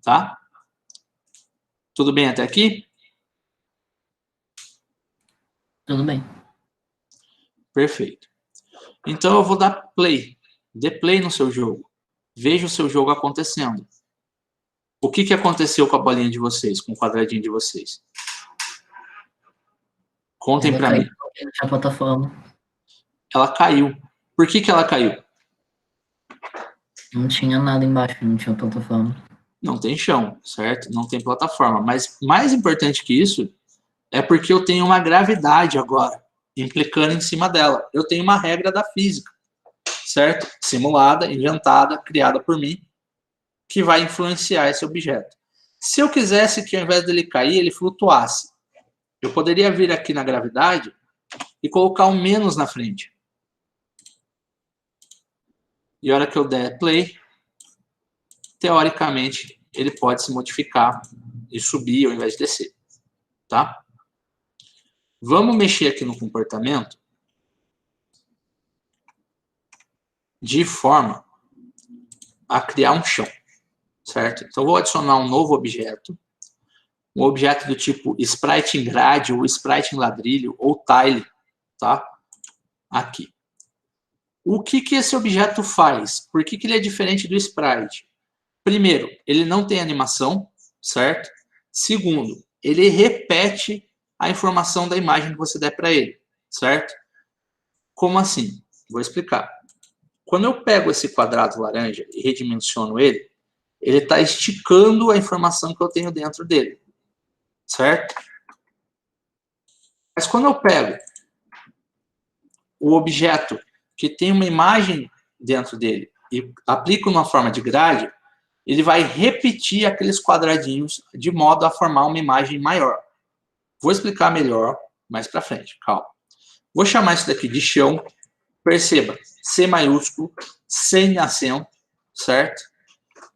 Tá? Tudo bem até aqui? Tudo bem. Perfeito. Então, eu vou dar play. Dê play no seu jogo. Veja o seu jogo acontecendo. O que aconteceu com a bolinha de vocês, com o quadradinho de vocês? Contem para mim. A plataforma. Ela caiu. Por que ela caiu? Não tinha nada embaixo, não tinha plataforma. Não tem chão, certo? Não tem plataforma. Mas mais importante que isso é porque eu tenho uma gravidade agora, implicando em cima dela. Eu tenho uma regra da física, certo? Simulada, inventada, criada por mim, que vai influenciar esse objeto. Se eu quisesse que ao invés dele cair, ele flutuasse, eu poderia vir aqui na gravidade e colocar um menos na frente. E a hora que eu der play, teoricamente, ele pode se modificar e subir ao invés de descer. Tá? Vamos mexer aqui no comportamento de forma a criar um chão. Certo? Então, eu vou adicionar um novo objeto. Um objeto do tipo sprite em grade, ou sprite em ladrilho, ou tile. Tá? Aqui. O que esse objeto faz? Por que ele é diferente do sprite? Primeiro, ele não tem animação, certo? Segundo, ele repete a informação da imagem que você der para ele, certo? Como assim? Vou explicar. Quando eu pego esse quadrado laranja e redimensiono ele, ele está esticando a informação que eu tenho dentro dele, certo? Mas quando eu pego o objeto que tem uma imagem dentro dele e aplico numa forma de grade, ele vai repetir aqueles quadradinhos de modo a formar uma imagem maior. Vou explicar melhor mais para frente, calma. Vou chamar isso daqui de chão. Perceba, C maiúsculo, sem acento, certo?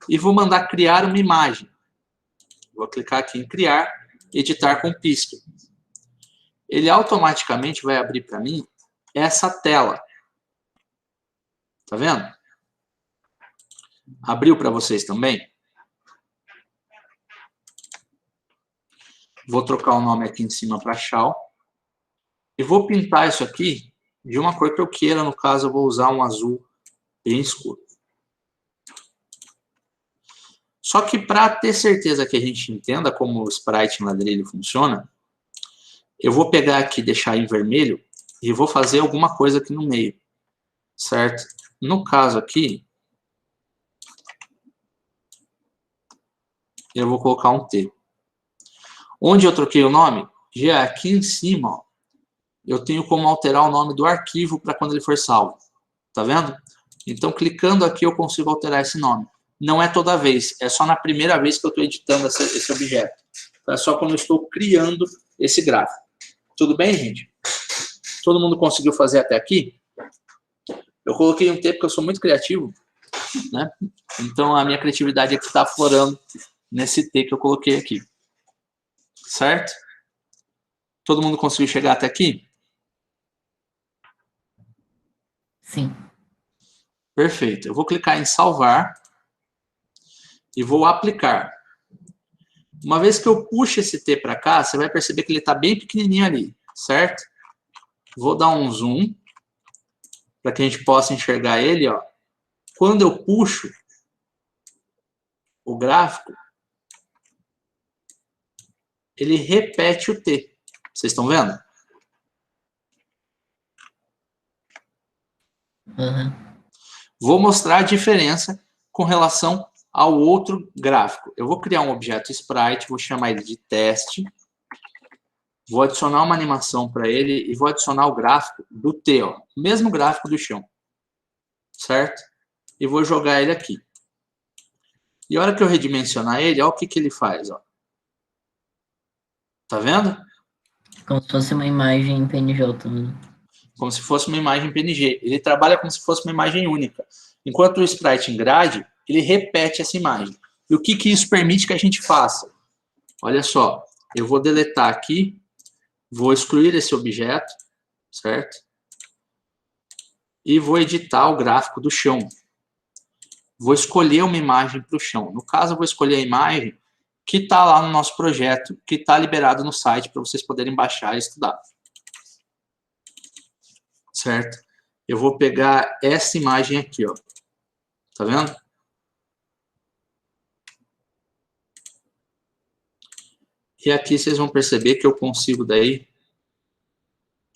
E vou mandar criar uma imagem. Vou clicar aqui em criar editar com pisca. Ele automaticamente vai abrir para mim essa tela. Tá vendo? Abriu para vocês também? Vou trocar o nome aqui em cima para Shao. E vou pintar isso aqui de uma cor que eu queira. No caso, eu vou usar um azul bem escuro. Só que para ter certeza que a gente entenda como o sprite em ladrilho funciona, eu vou pegar aqui, deixar em vermelho e vou fazer alguma coisa aqui no meio, certo? No caso aqui, eu vou colocar um T. Onde eu troquei o nome? Já aqui em cima, ó, eu tenho como alterar o nome do arquivo para quando ele for salvo. Tá vendo? Então, clicando aqui, eu consigo alterar esse nome. Não é toda vez, é só na primeira vez que eu estou editando esse objeto. É só quando eu estou criando esse gráfico. Tudo bem, gente? Todo mundo conseguiu fazer até aqui? Eu coloquei um T porque eu sou muito criativo, né? Então, a minha criatividade aqui está aflorando nesse T que eu coloquei aqui. Certo? Todo mundo conseguiu chegar até aqui? Sim. Perfeito. Eu vou clicar em salvar e vou aplicar. Uma vez que eu puxo esse T para cá, você vai perceber que ele está bem pequenininho ali, certo? Vou dar um zoom para que a gente possa enxergar ele. Ó. Quando eu puxo o gráfico, ele repete o T. Vocês estão vendo? Uhum. Vou mostrar a diferença com relação ao outro gráfico. Eu vou criar um objeto sprite, vou chamar ele de teste. Vou adicionar uma animação para ele e vou adicionar o gráfico do T, ó, o mesmo gráfico do chão. Certo? E vou jogar ele aqui. E a hora que eu redimensionar ele, olha o que, que ele faz. Ó. Tá vendo? Como se fosse uma imagem PNG. Né? Como se fosse uma imagem PNG. Ele trabalha como se fosse uma imagem única. Enquanto o sprite em grade, ele repete essa imagem. E o que, que isso permite que a gente faça? Olha só, eu vou deletar aqui, vou excluir esse objeto, certo? E vou editar o gráfico do chão. Vou escolher uma imagem para o chão. No caso, eu vou escolher a imagem que está lá no nosso projeto, que está liberado no site para vocês poderem baixar e estudar. Certo? Eu vou pegar essa imagem aqui, ó. Tá vendo? E aqui vocês vão perceber que eu consigo daí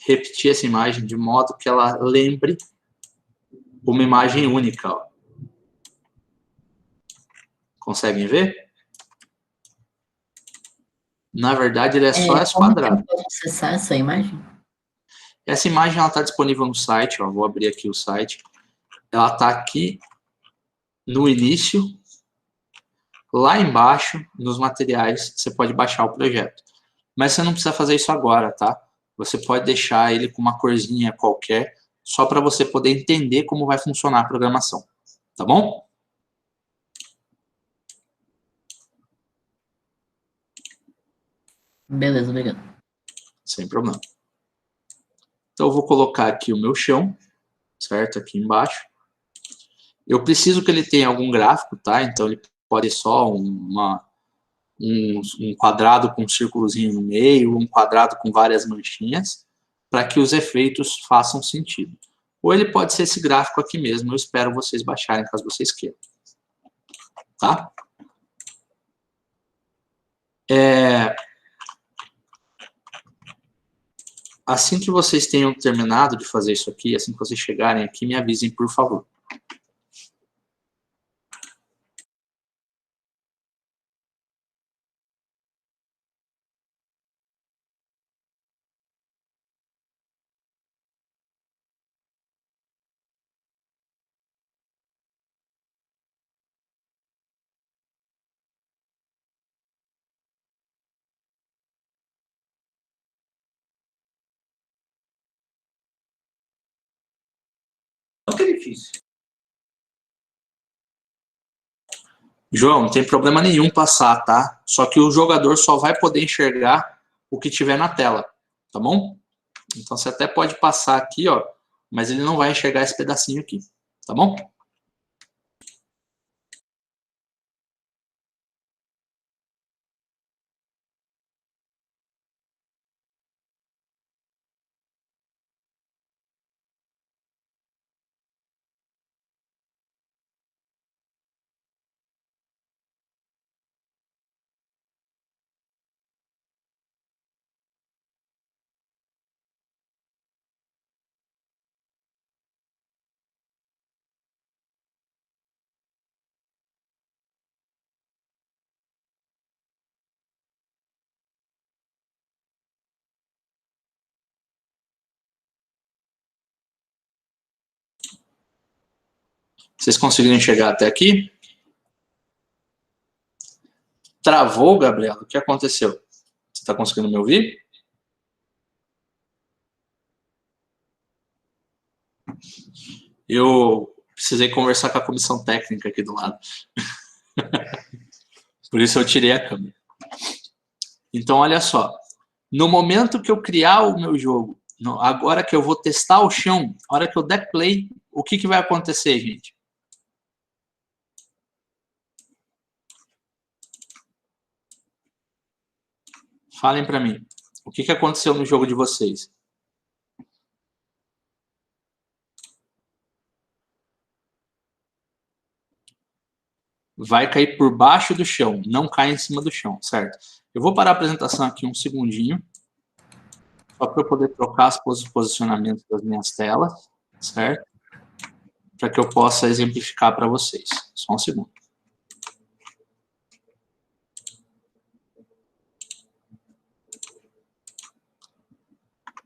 repetir essa imagem de modo que ela lembre uma imagem única, ó. Conseguem ver? Na verdade, ele é só esse Como que eu quadrado. posso acessar essa imagem? Essa imagem está disponível no site. Ó, vou abrir aqui o site. Ela está aqui no início. Lá embaixo, nos materiais, você pode baixar o projeto. Mas você não precisa fazer isso agora, tá? Você pode deixar ele com uma corzinha qualquer, só para você poder entender como vai funcionar a programação. Tá bom? Beleza, obrigado. Sem problema. Então, eu vou colocar aqui o meu chão, certo? Aqui embaixo. Eu preciso que ele tenha algum gráfico, tá? Então, ele pode ser só um quadrado com um círculozinho no meio, um quadrado com várias manchinhas, para que os efeitos façam sentido. Ou ele pode ser esse gráfico aqui mesmo. Eu espero vocês baixarem, caso vocês queiram. Tá? Assim que vocês tenham terminado de fazer isso aqui, assim que vocês chegarem aqui, me avisem, por favor. Não que é difícil. João, não tem problema nenhum passar, tá? Só que o jogador só vai poder enxergar o que tiver na tela, tá bom? Então você até pode passar aqui, ó, mas ele não vai enxergar esse pedacinho aqui, tá bom? Vocês conseguiram enxergar até aqui? Travou, Gabriela? O que aconteceu? Você está conseguindo me ouvir? Eu precisei conversar com a comissão técnica aqui do lado. Por isso eu tirei a câmera. Então, olha só. No momento que eu criar o meu jogo, agora que eu vou testar o chão, a hora que eu der play, o que vai acontecer, gente? Falem para mim. O que aconteceu no jogo de vocês? Vai cair por baixo do chão, não cai em cima do chão, certo? Eu vou parar a apresentação aqui um segundinho, só para eu poder trocar os posicionamentos das minhas telas, certo? Para que eu possa exemplificar para vocês. Só um segundo.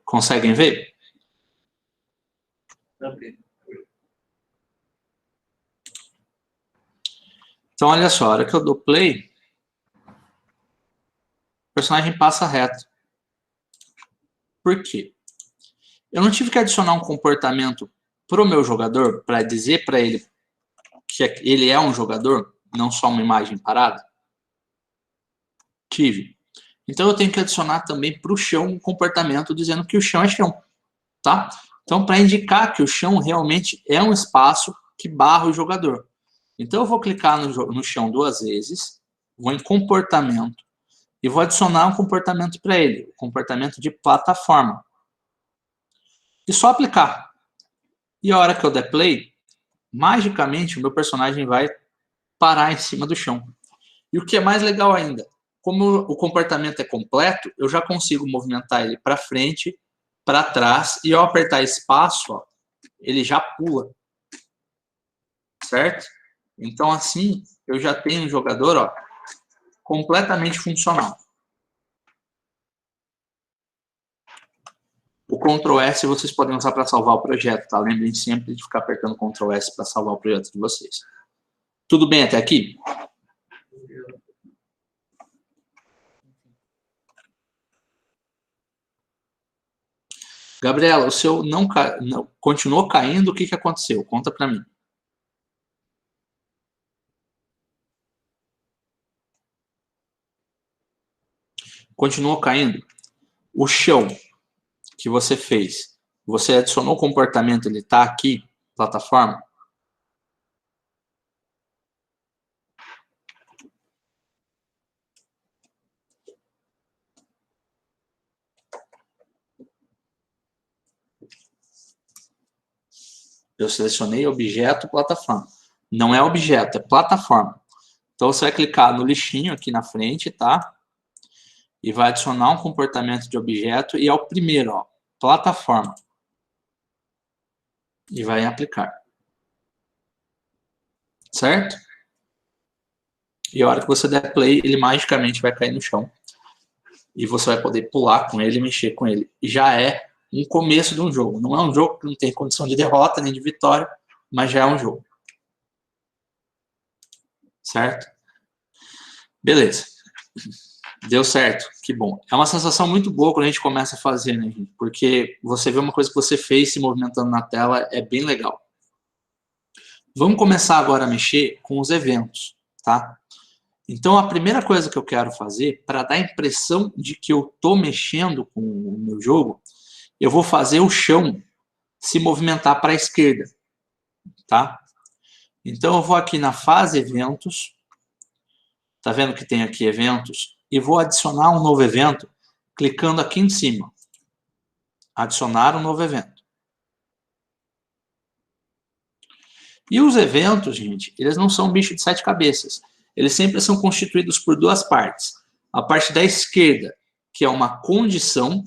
Conseguem ver? Então, olha só, a hora que eu dou play, o personagem passa reto. Por quê? Eu não tive que adicionar um comportamento para o meu jogador, para dizer para ele que ele é um jogador, não só uma imagem parada? Tive. Então, eu tenho que adicionar também para o chão um comportamento dizendo que o chão é chão, tá? Então, para indicar que o chão realmente é um espaço que barra o jogador. Então, eu vou clicar no chão 2 vezes, vou em comportamento e vou adicionar um comportamento para ele, o comportamento de plataforma. E só aplicar. E a hora que eu der play, magicamente o meu personagem vai parar em cima do chão. E o que é mais legal ainda, como o comportamento é completo, eu já consigo movimentar ele para frente, para trás, e ao apertar espaço, ó, ele já pula. Certo? Então, assim, eu já tenho um jogador, ó, completamente funcional. O Ctrl S vocês podem usar para salvar o projeto, tá? Lembrem sempre de ficar apertando Ctrl S para salvar o projeto de vocês. Tudo bem até aqui? Gabriela, o seu não continuou caindo, o que aconteceu? Conta para mim. Continuou caindo? O chão que você fez, você adicionou o comportamento, ele está aqui, plataforma? Eu selecionei objeto, plataforma. Não é objeto, é plataforma. Então, você vai clicar no lixinho aqui na frente, tá? E vai adicionar um comportamento de objeto e é o primeiro, ó, plataforma. E vai aplicar. Certo? E a hora que você der play, ele magicamente vai cair no chão. E você vai poder pular com ele e mexer com ele. E já é um começo de um jogo. Não é um jogo que não tem condição de derrota nem de vitória, mas já é um jogo. Certo? Beleza. Deu certo, que bom. É uma sensação muito boa quando a gente começa a fazer, né, gente? Porque você vê uma coisa que você fez se movimentando na tela, é bem legal. Vamos começar agora a mexer com os eventos, tá? Então, a primeira coisa que eu quero fazer, para dar a impressão de que eu estou mexendo com o meu jogo, eu vou fazer o chão se movimentar para a esquerda, tá? Então, eu vou aqui na fase eventos, tá vendo que tem aqui eventos? E vou adicionar um novo evento, clicando aqui em cima. Adicionar um novo evento. E os eventos, gente, eles não são bicho de 7 cabeças. Eles sempre são constituídos por duas partes. A parte da esquerda, que é uma condição,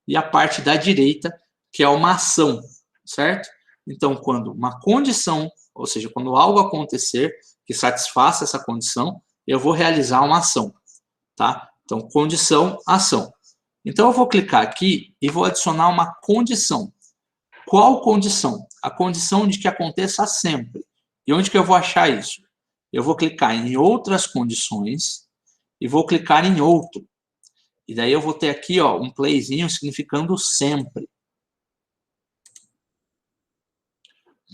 e a parte da direita, que é uma ação, certo? Então, quando uma condição, ou seja, quando algo acontecer que satisfaça essa condição, eu vou realizar uma ação, tá? Então, condição, ação. Então, eu vou clicar aqui e vou adicionar uma condição. Qual condição? A condição de que aconteça sempre. E onde que eu vou achar isso? Eu vou clicar em outras condições e vou clicar em outro. E daí eu vou ter aqui, ó, um playzinho significando sempre.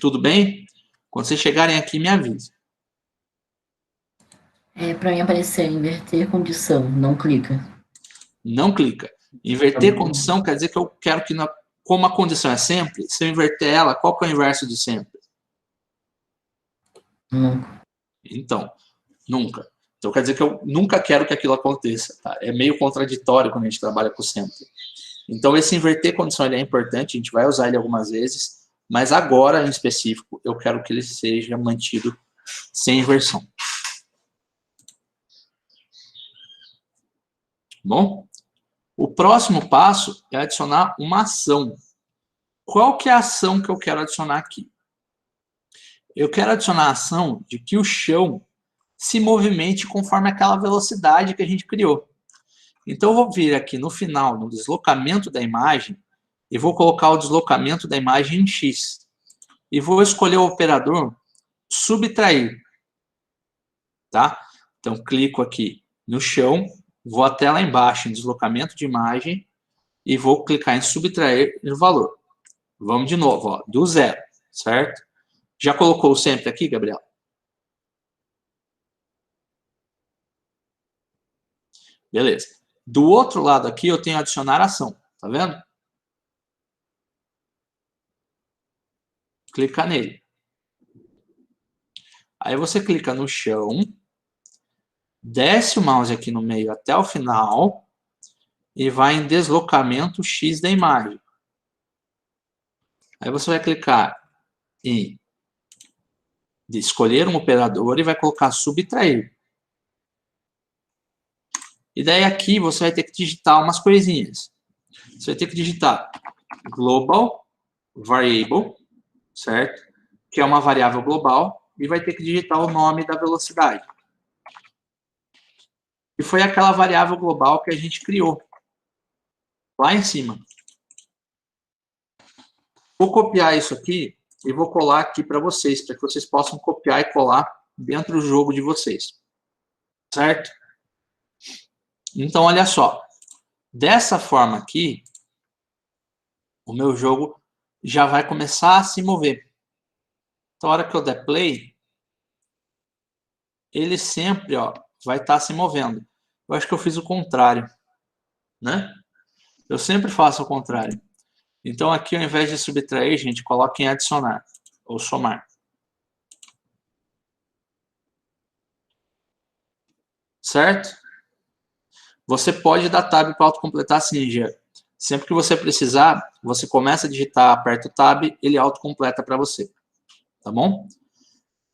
Tudo bem? Quando vocês chegarem aqui, me avise. Para mim aparecer inverter condição, não clica. Não clica. Inverter condição quer dizer que eu quero que, como a condição é sempre, se eu inverter ela, qual que é o inverso de sempre? Nunca. Então, nunca. Então quer dizer que eu nunca quero que aquilo aconteça. Tá? É meio contraditório quando a gente trabalha com sempre. Então esse inverter condição ele é importante, a gente vai usar ele algumas vezes, mas agora, em específico, eu quero que ele seja mantido sem inversão. Bom? O próximo passo é adicionar uma ação. Qual que é a ação que eu quero adicionar aqui? Eu quero adicionar a ação de que o chão se movimente conforme aquela velocidade que a gente criou. Então, eu vou vir aqui no final, no deslocamento da imagem, e vou colocar o deslocamento da imagem em X. E vou escolher o operador subtrair. Tá? Então, clico aqui no chão, vou até lá embaixo em deslocamento de imagem e vou clicar em subtrair o valor. Vamos de novo, ó, do zero, certo? Já colocou o sempre aqui, Gabriel? Beleza. Do outro lado aqui, eu tenho adicionar ação. Tá vendo? Clica nele. Aí você clica no chão, desce o mouse aqui no meio até o final e vai em deslocamento X da imagem. Aí você vai clicar em escolher um operador e vai colocar subtrair. E daí aqui você vai ter que digitar umas coisinhas. Você vai ter que digitar global variable, certo? Que é uma variável global, e vai ter que digitar o nome da velocidade. E foi aquela variável global que a gente criou lá em cima. Vou copiar isso aqui e vou colar aqui para vocês, para que vocês possam copiar e colar dentro do jogo de vocês. Certo? Então, olha só. Dessa forma aqui, o meu jogo já vai começar a se mover. Então, a hora que eu der play, ele sempre, ó, vai estar se movendo. Eu acho que eu fiz o contrário, né? Eu sempre faço o contrário. Então, aqui, ao invés de subtrair, gente, coloque em adicionar ou somar. Certo? Você pode dar tab para autocompletar assim, Gê. Sempre que você precisar, você começa a digitar, aperta o tab, ele autocompleta para você. Tá bom?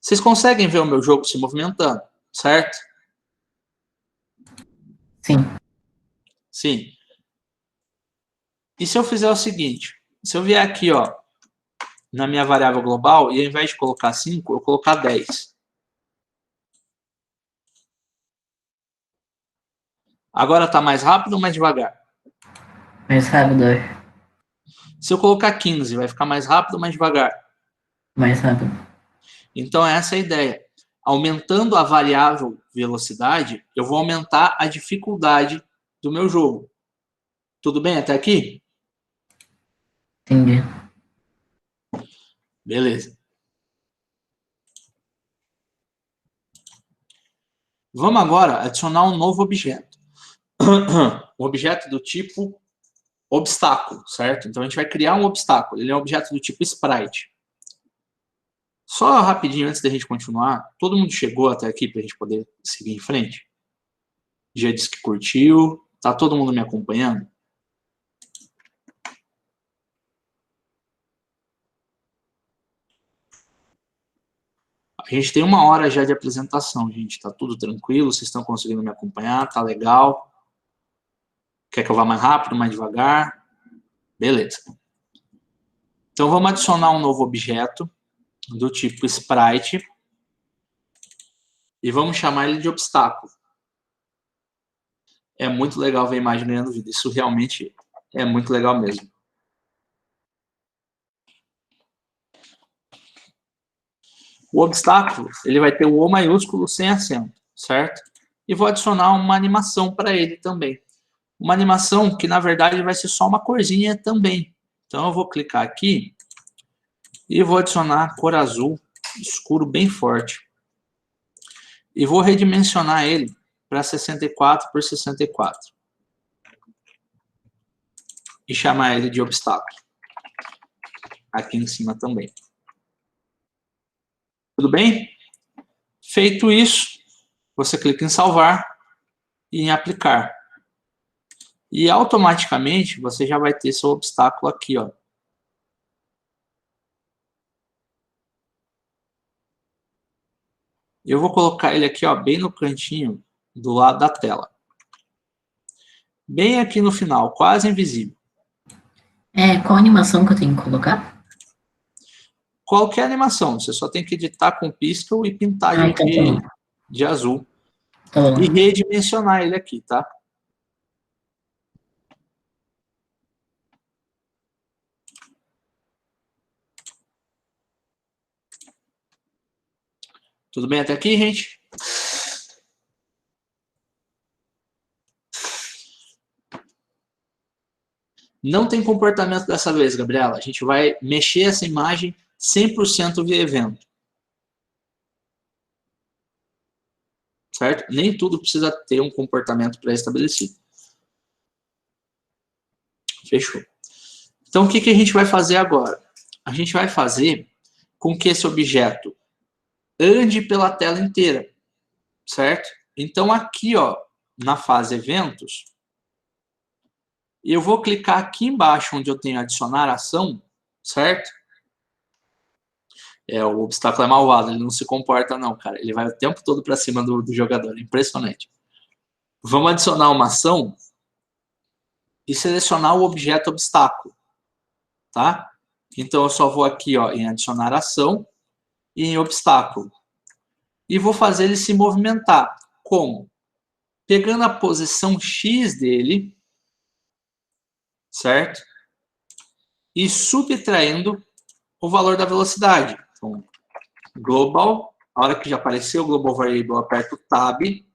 Vocês conseguem ver o meu jogo se movimentando, certo? Sim. Sim. E se eu fizer o seguinte, se eu vier aqui, ó, na minha variável global, e ao invés de colocar 5, eu colocar 10. Agora está mais rápido ou mais devagar? Mais rápido. Se eu colocar 15, vai ficar mais rápido ou mais devagar? Mais rápido. Então, essa é a ideia. Aumentando a variável velocidade, eu vou aumentar a dificuldade do meu jogo. Tudo bem até aqui? Entendi. Beleza. Vamos agora adicionar um novo objeto. Um objeto do tipo obstáculo, certo? Então, a gente vai criar um obstáculo. Ele é um objeto do tipo sprite. Só rapidinho, antes da gente continuar, todo mundo chegou até aqui para a gente poder seguir em frente? Já disse que curtiu? Tá todo mundo me acompanhando? A gente tem 1 hora já de apresentação, gente. Tá tudo tranquilo? Vocês estão conseguindo me acompanhar? Tá legal? Quer que eu vá mais rápido, mais devagar? Beleza. Então, vamos adicionar um novo objeto do tipo sprite e vamos chamar ele de obstáculo. É muito legal ver a imagem ganhando vida. Isso realmente é muito legal mesmo. O obstáculo, ele vai ter o O maiúsculo sem acento, certo? E vou adicionar uma animação para ele também. Uma animação que, na verdade, vai ser só uma corzinha também. Então, eu vou clicar aqui e vou adicionar cor azul escuro bem forte. E vou redimensionar ele para 64 por 64. E chamar ele de obstáculo. Aqui em cima também. Tudo bem? Feito isso, você clica em salvar e em aplicar. E automaticamente você já vai ter seu obstáculo aqui, ó. Eu vou colocar ele aqui, ó, bem no cantinho do lado da tela. Bem aqui no final, quase invisível. Qual animação que eu tenho que colocar? Qualquer animação, você só tem que editar com Pixel e pintar de azul. E redimensionar ele aqui, tá? Tudo bem até aqui, gente? Não tem comportamento dessa vez, Gabriela. A gente vai mexer essa imagem 100% via evento. Certo? Nem tudo precisa ter um comportamento pré-estabelecido. Fechou. Então, o que a gente vai fazer agora? A gente vai fazer com que esse objeto ande pela tela inteira. Certo? Então, aqui, ó, na fase eventos, eu vou clicar aqui embaixo onde eu tenho adicionar ação, certo? O obstáculo é malvado, ele não se comporta não, cara. Ele vai o tempo todo para cima do jogador, é impressionante. Vamos adicionar uma ação e selecionar o objeto obstáculo, tá? Então, eu só vou aqui, ó, em adicionar ação e em obstáculo. E vou fazer ele se movimentar. Como? Pegando a posição X dele, certo? E subtraindo o valor da velocidade. Então, global, a hora que já apareceu o global variable, eu aperto Tab e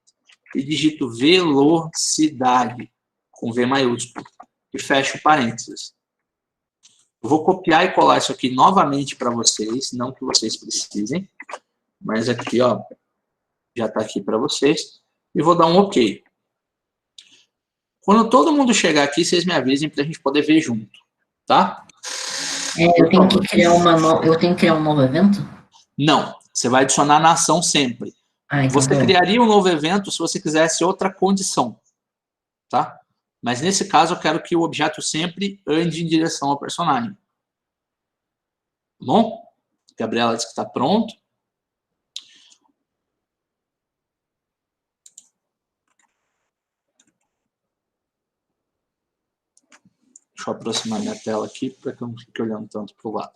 digito velocidade, com V maiúsculo, e fecho parênteses. Eu vou copiar e colar isso aqui novamente para vocês, não que vocês precisem, mas aqui, ó, já está aqui para vocês, e vou dar um OK. Quando todo mundo chegar aqui, vocês me avisem para a gente poder ver junto, tá? Eu tenho que criar um novo evento? Não, você vai adicionar na ação sempre. Então você criaria um novo evento se você quisesse outra condição, tá? Mas nesse caso eu quero que o objeto sempre ande em direção ao personagem. Tá bom? Gabriela disse que está pronto. Deixa eu aproximar minha tela aqui para que eu não fique olhando tanto para o lado.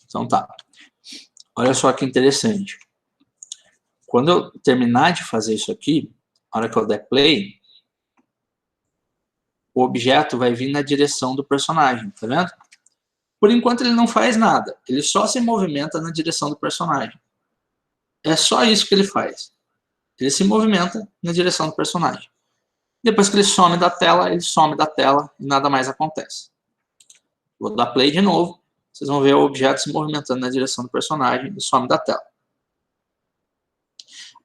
Então tá. Olha só que interessante. Quando eu terminar de fazer isso aqui, na hora que eu der play, o objeto vai vir na direção do personagem, tá vendo? Por enquanto ele não faz nada, ele só se movimenta na direção do personagem. É só isso que ele faz. Ele se movimenta na direção do personagem. Depois que ele some da tela e nada mais acontece. Vou dar play de novo vocês vão ver o objeto se movimentando na direção do personagem e some da tela.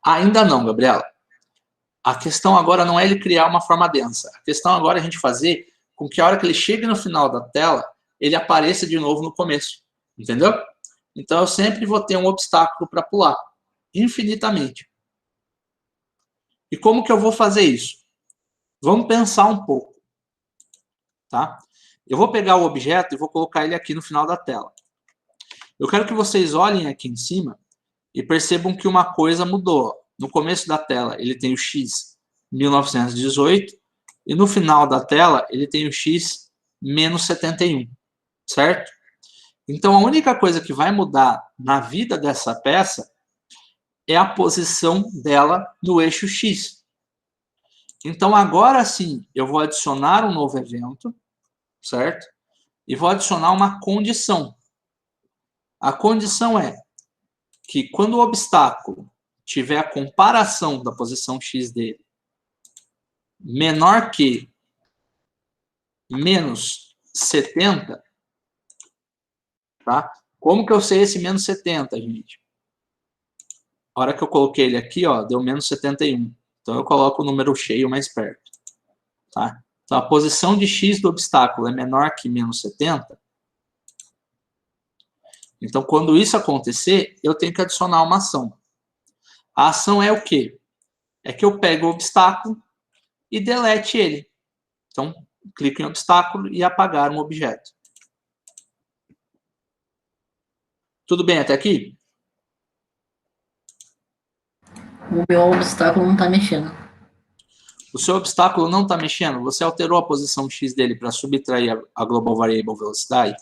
Ainda não, Gabriela. A questão agora não é ele criar uma forma densa. A questão agora é a gente fazer com que a hora que ele chegue no final da tela, ele apareça de novo no começo. Entendeu? Então, eu sempre vou ter um obstáculo para pular. Infinitamente. E como que eu vou fazer isso? Vamos pensar um pouco. Tá? Eu vou pegar o objeto e vou colocar ele aqui no final da tela. Eu quero que vocês olhem aqui em cima e percebam que uma coisa mudou. No começo da tela, ele tem o X 1918 e no final da tela, ele tem o X menos 71, certo? Então, a única coisa que vai mudar na vida dessa peça é a posição dela no eixo X. Então, agora sim, eu vou adicionar um novo evento, certo? E vou adicionar uma condição. A condição é que quando o obstáculo tiver a comparação da posição X dele menor que menos 70, tá? Como que eu sei esse menos 70, gente? A hora que eu coloquei ele aqui, ó, deu menos 71. Então, eu coloco o número cheio mais perto, tá? Então, a posição de X do obstáculo é menor que menos 70. Então, quando isso acontecer, eu tenho que adicionar uma ação. A ação é o quê? É que eu pego o obstáculo e delete ele. Então, clico em obstáculo e apagar um objeto. Tudo bem até aqui? O meu obstáculo não tá mexendo. O seu obstáculo não está mexendo? Você alterou a posição X dele para subtrair a Global Variable velocidade?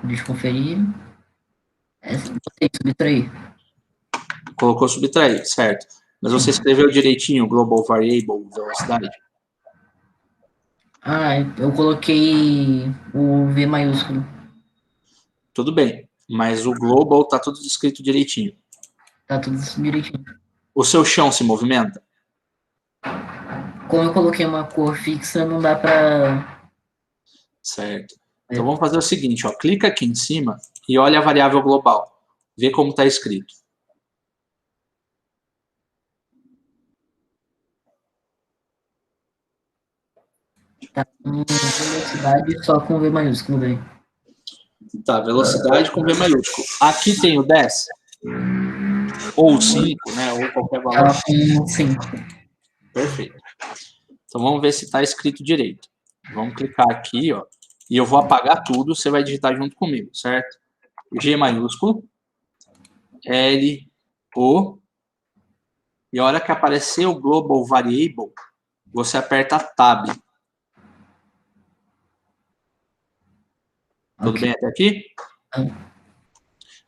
Deixa eu conferir. Botei subtrair. Colocou subtrair, certo. Mas você escreveu direitinho Global Variable velocidade? Ah, eu coloquei o V maiúsculo. Tudo bem, mas o Global está tudo escrito direitinho. Tá tudo direitinho. O seu chão se movimenta? Como eu coloquei uma cor fixa, não dá pra... Certo. Então vamos fazer o seguinte, ó, clica aqui em cima e olha a variável global. Vê como está escrito. Tá com velocidade só com V maiúsculo, velho. Tá, velocidade com V maiúsculo. Aqui tem o 10. Ou o 5, né? Ou qualquer valor. Ela com 5. Perfeito. Então vamos ver se está escrito direito. Vamos clicar aqui, ó. E eu vou apagar tudo, você vai digitar junto comigo, certo? G maiúsculo, L, O. E a hora que aparecer o Global Variable, você aperta Tab. Tudo Okay. bem até aqui?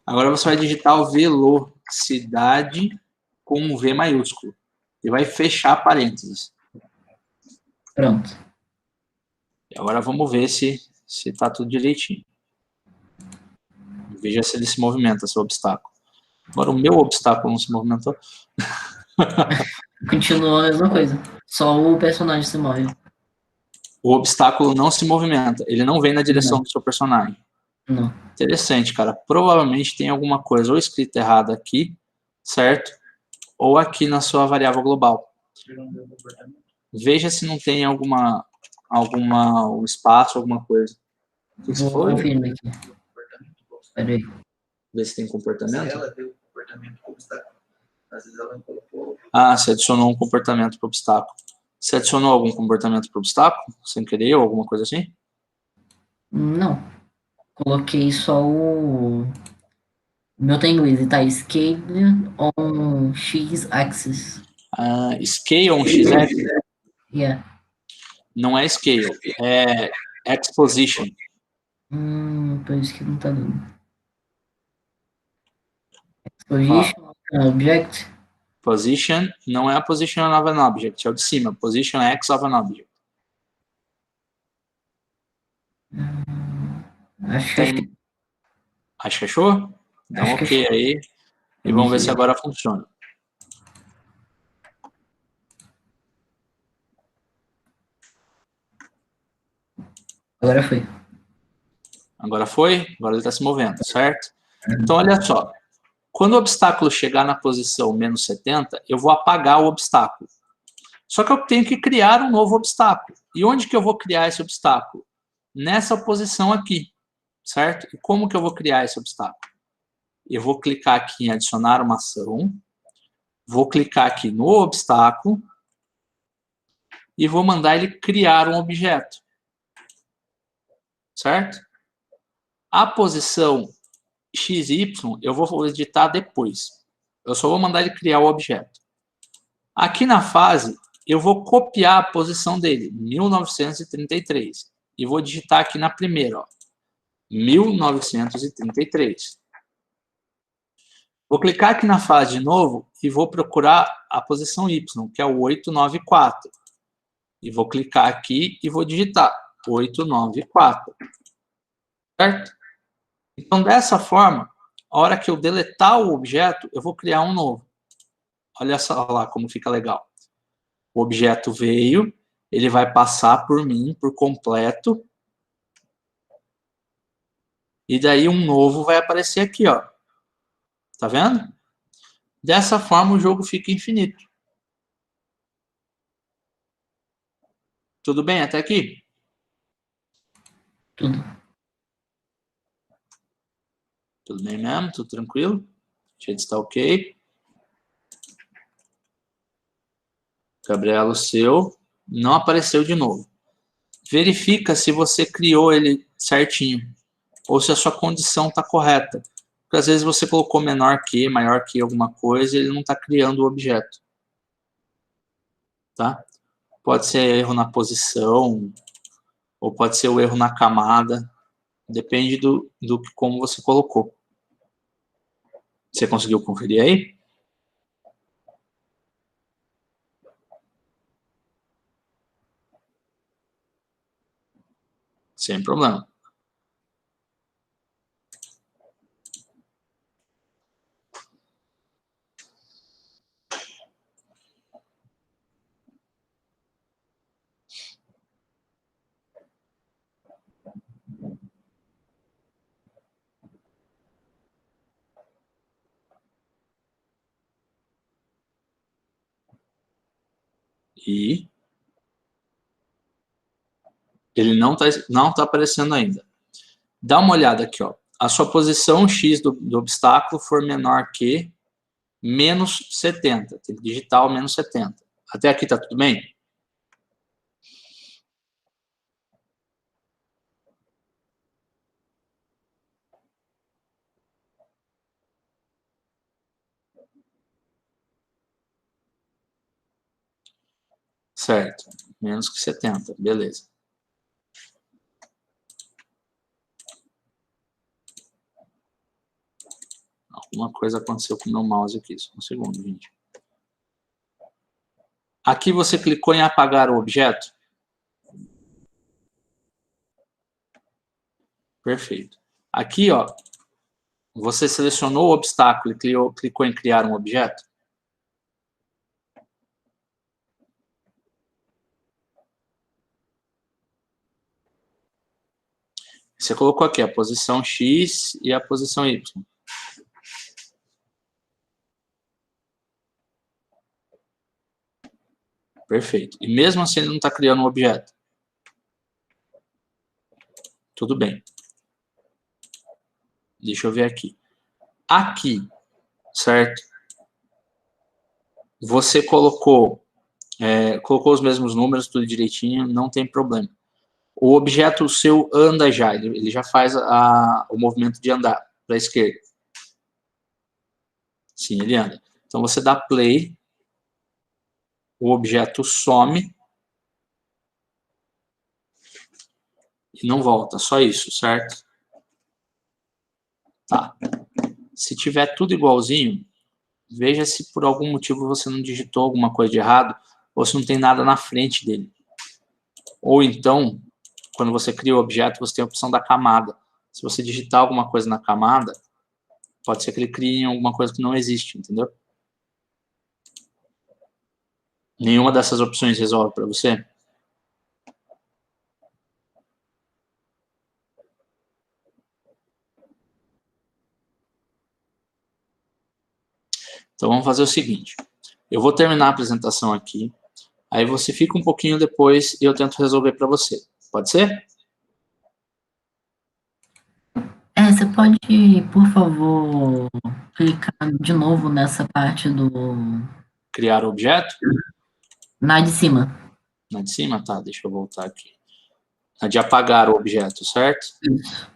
Agora você vai digitar o velocidade com um V maiúsculo. E vai fechar parênteses. Pronto. E agora vamos ver se está tudo direitinho. Veja se ele se movimenta, seu obstáculo. Agora o meu obstáculo não se movimentou. Continua a mesma coisa. Só o personagem se move. O obstáculo não se movimenta. Ele não vem na direção do seu personagem. Não. Interessante, cara. Provavelmente tem alguma coisa ou escrita errada aqui, certo? Ou aqui na sua variável global. Veja se não tem alguma um espaço, alguma coisa. O que Vou foi? confirmar aqui. Espera aí. Ver se tem comportamento. Ah, você adicionou um comportamento para o obstáculo. Você adicionou algum comportamento para o obstáculo? Sem querer ou alguma coisa assim? Não. Coloquei só o... O meu tá em inglês. Tá scale on x-axis. Scale on x-axis? Yeah. Não é scale, é exposition. Por isso que não tá dando. Exposition object. Position não é a position of an object, é o de cima. Position x of an object. Acho que Acho que achou? Dá um ok aí. E vamos ver se agora funciona. agora foi. Agora foi? Agora ele está se movendo, certo? Então, olha só. Quando o obstáculo chegar na posição menos 70, eu vou apagar o obstáculo. Só que eu tenho que criar um novo obstáculo. E onde que eu vou criar esse obstáculo? Nessa posição aqui, certo? E como que eu vou criar esse obstáculo? Eu vou clicar aqui em adicionar uma ação, vou clicar aqui no obstáculo e vou mandar ele criar um objeto, certo? A posição XY eu vou editar depois. Eu só vou mandar ele criar o objeto. Aqui na fase, eu vou copiar a posição dele, 1933. E vou digitar aqui na primeira, ó, 1933. Vou clicar aqui na fase de novo e vou procurar a posição Y, que é o 894. E vou clicar aqui e vou digitar 894. Certo? Então, dessa forma, a hora que eu deletar o objeto, eu vou criar um novo. Olha só lá como fica legal. O objeto veio, ele vai passar por mim, por completo. E daí um novo vai aparecer aqui, ó. Tá vendo? Dessa forma o jogo fica infinito. Tudo bem até aqui? Tudo. Tudo bem mesmo? Tudo tranquilo? O jeito está ok. Gabriela, o seu não apareceu de novo. Verifica se você criou ele certinho. Ou se a sua condição está correta. Porque às vezes você colocou menor que, maior que alguma coisa e ele não está criando o objeto. Tá? Pode ser erro na posição, ou pode ser o erro na camada. Depende do como você colocou. Você conseguiu conferir aí? Sem problema. E ele não tá aparecendo ainda. Dá uma olhada aqui, ó. A sua posição X do obstáculo for menor que menos 70. Tem que digitar o menos 70. Até aqui tá tudo bem? Certo. Menos que 70. Beleza. Alguma coisa aconteceu com o meu mouse aqui. Só um segundo, gente. Aqui você clicou em apagar o objeto? Perfeito. Aqui, ó, você selecionou o obstáculo e clicou em criar um objeto? Você colocou aqui a posição X e a posição Y. Perfeito. E mesmo assim ele não está criando um objeto. Tudo bem. Deixa eu ver aqui. Aqui, certo? Você colocou os mesmos números, tudo direitinho, não tem problema. O objeto seu anda já, ele já faz o movimento de andar para a esquerda. Sim, ele anda. Então você dá play, o objeto some e não volta, só isso, certo? Tá. Se tiver tudo igualzinho, veja se por algum motivo você não digitou alguma coisa de errado ou se não tem nada na frente dele. Ou então, quando você cria o objeto, você tem a opção da camada. Se você digitar alguma coisa na camada, pode ser que ele crie alguma coisa que não existe, entendeu? Nenhuma dessas opções resolve para você? Então, vamos fazer o seguinte. Eu vou terminar a apresentação aqui. Aí você fica um pouquinho depois e eu tento resolver para você. Pode ser? Você pode, por favor, clicar de novo nessa parte do... Criar objeto? Na de cima. Na de cima? Tá, deixa eu voltar aqui. Na de apagar o objeto, certo? Isso.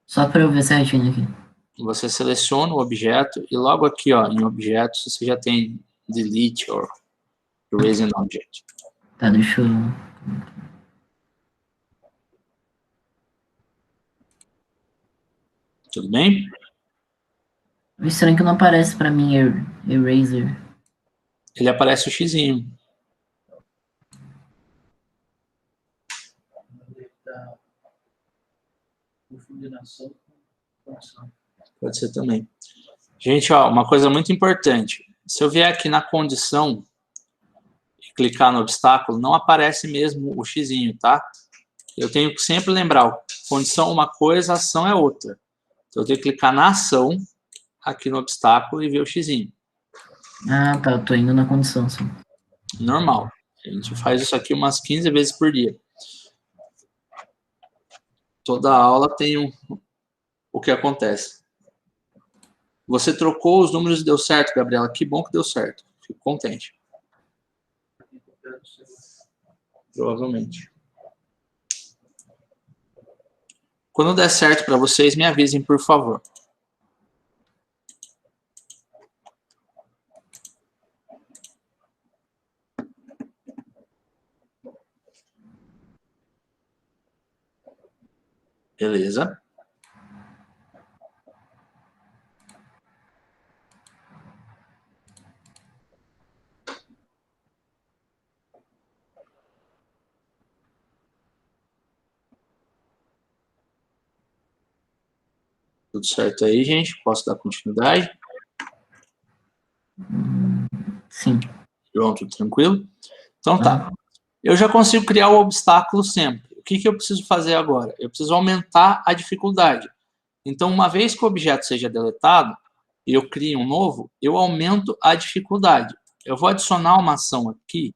Só para eu ver certinho aqui. Você seleciona o objeto e logo aqui, ó, em objetos, você já tem delete or erase an object. Tá, deixa eu... Tudo bem? O estranho é que não aparece para mim eraser. Ele aparece o xizinho. Pode ser também. Gente, ó, uma coisa muito importante. Se eu vier aqui na condição e clicar no obstáculo, não aparece mesmo o xizinho, tá? Eu tenho que sempre lembrar, condição uma coisa, ação é outra. Então, eu tenho que clicar na ação, aqui no obstáculo, e ver o xizinho. Ah, tá, eu tô indo na condição, sim. Normal. A gente faz isso aqui umas 15 vezes por dia. Toda aula tem o que acontece. Você trocou os números e deu certo, Gabriela. Que bom que deu certo. Fico contente. Provavelmente. Quando der certo para vocês, me avisem, por favor. Beleza. Tudo certo aí, gente? Posso dar continuidade? Sim. Pronto, tudo tranquilo? Então tá. Eu já consigo criar o obstáculo sempre. O que eu preciso fazer agora? Eu preciso aumentar a dificuldade. Então, uma vez que o objeto seja deletado, e eu crio um novo, eu aumento a dificuldade. Eu vou adicionar uma ação aqui,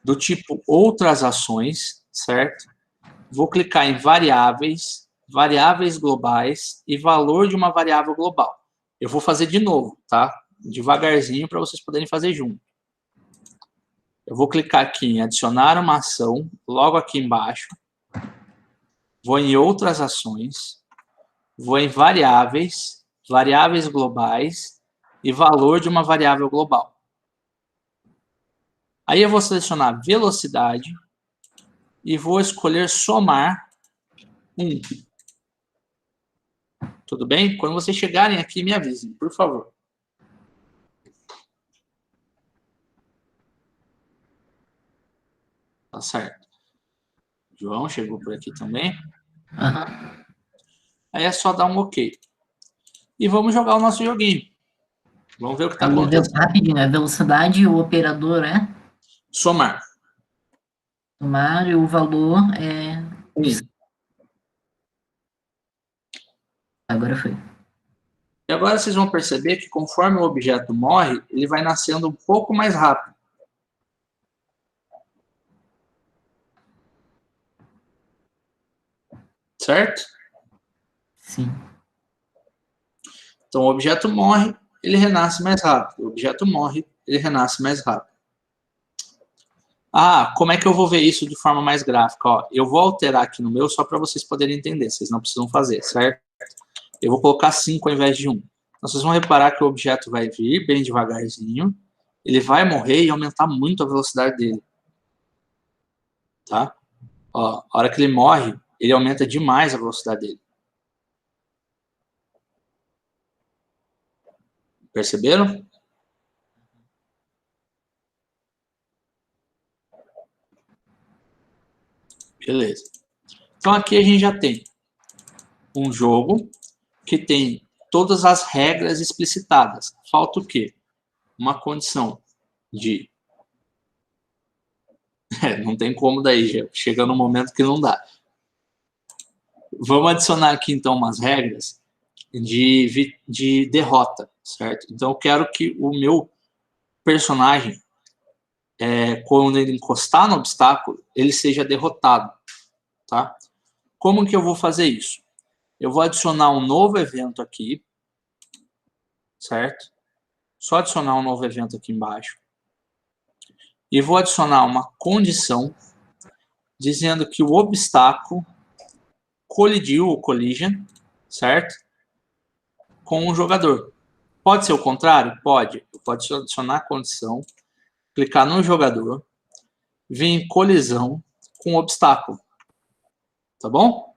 do tipo outras ações, certo? Vou clicar em variáveis, variáveis globais e valor de uma variável global. Eu vou fazer de novo, tá? Devagarzinho para vocês poderem fazer junto. Eu vou clicar aqui em adicionar uma ação, logo aqui embaixo. Vou em outras ações. Vou em variáveis, variáveis globais e valor de uma variável global. Aí eu vou selecionar velocidade e vou escolher somar 1. Tudo bem? Quando vocês chegarem aqui, me avisem, por favor. Tá certo. João chegou por aqui também. Aí é só dar um OK. E vamos jogar o nosso joguinho. Vamos ver o que está acontecendo. Rapidinho, a velocidade e o operador é? Somar. Somar e o valor é... 1. Agora foi. E agora vocês vão perceber que conforme o objeto morre, ele vai nascendo um pouco mais rápido. Certo? Sim. Então, o objeto morre, ele renasce mais rápido. O objeto morre, ele renasce mais rápido. Ah, como é que eu vou ver isso de forma mais gráfica? Ó, eu vou alterar aqui no meu só para vocês poderem entender. Vocês não precisam fazer, certo? Eu vou colocar 5 ao invés de 1. Então, vocês vão reparar que o objeto vai vir bem devagarzinho. Ele vai morrer e aumentar muito a velocidade dele. Tá? Ó, a hora que ele morre, ele aumenta demais a velocidade dele. Perceberam? Beleza. Então, aqui a gente já tem um jogo que tem todas as regras explicitadas. Falta o quê? Uma condição de... não tem como daí, já chega no momento que não dá. Vamos adicionar aqui, então, umas regras de derrota, certo? Então, eu quero que o meu personagem, quando ele encostar no obstáculo, ele seja derrotado, tá? Como que eu vou fazer isso? Eu vou adicionar um novo evento aqui, certo? Só adicionar um novo evento aqui embaixo. E vou adicionar uma condição dizendo que o obstáculo colidiu, o collision, certo? Com o jogador. Pode ser o contrário? Pode. Eu posso adicionar a condição, clicar no jogador, vir em colisão com o obstáculo. Tá bom?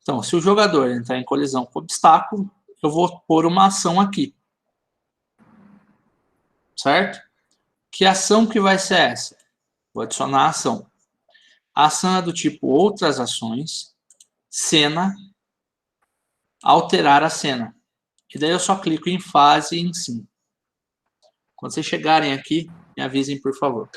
Então, se o jogador entrar em colisão com o obstáculo, eu vou pôr uma ação aqui. Certo? Que ação que vai ser essa? Vou adicionar a ação. A ação é do tipo outras ações, cena, alterar a cena. E daí eu só clico em fase e em sim. Quando vocês chegarem aqui, me avisem, por favor.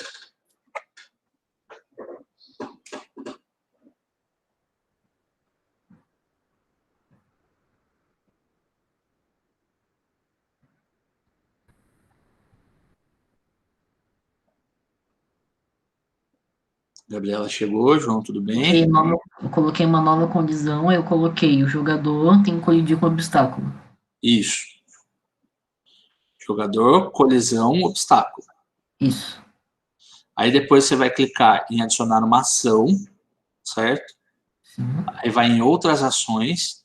Gabriela chegou, João, tudo bem? Eu coloquei uma nova condição, eu coloquei o jogador tem que colidir com o obstáculo. Isso. Jogador, colisão, obstáculo. Isso. Aí depois você vai clicar em adicionar uma ação, certo? Sim. Aí vai em outras ações,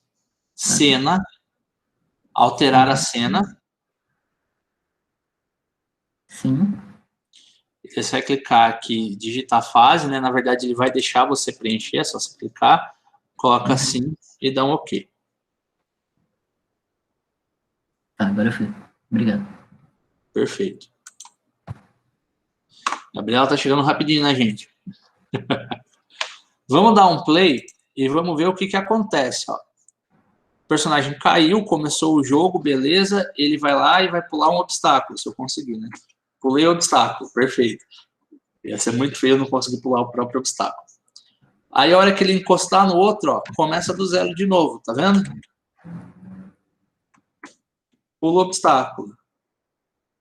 cena, alterar a cena. Sim. Você vai clicar aqui, digitar a fase, né? Na verdade, ele vai deixar você preencher, é só você clicar, coloca assim e dá um OK. Tá, agora foi. Obrigado. Perfeito. Gabriela tá chegando rapidinho, né, gente? Vamos dar um play e vamos ver o que acontece, ó. O personagem caiu, começou o jogo, beleza, ele vai lá e vai pular um obstáculo, se eu conseguir, né? Pulei o obstáculo, perfeito. Ia ser muito feio eu não conseguir pular o próprio obstáculo. Aí a hora que ele encostar no outro, ó, começa do zero de novo, tá vendo? Pulo o obstáculo.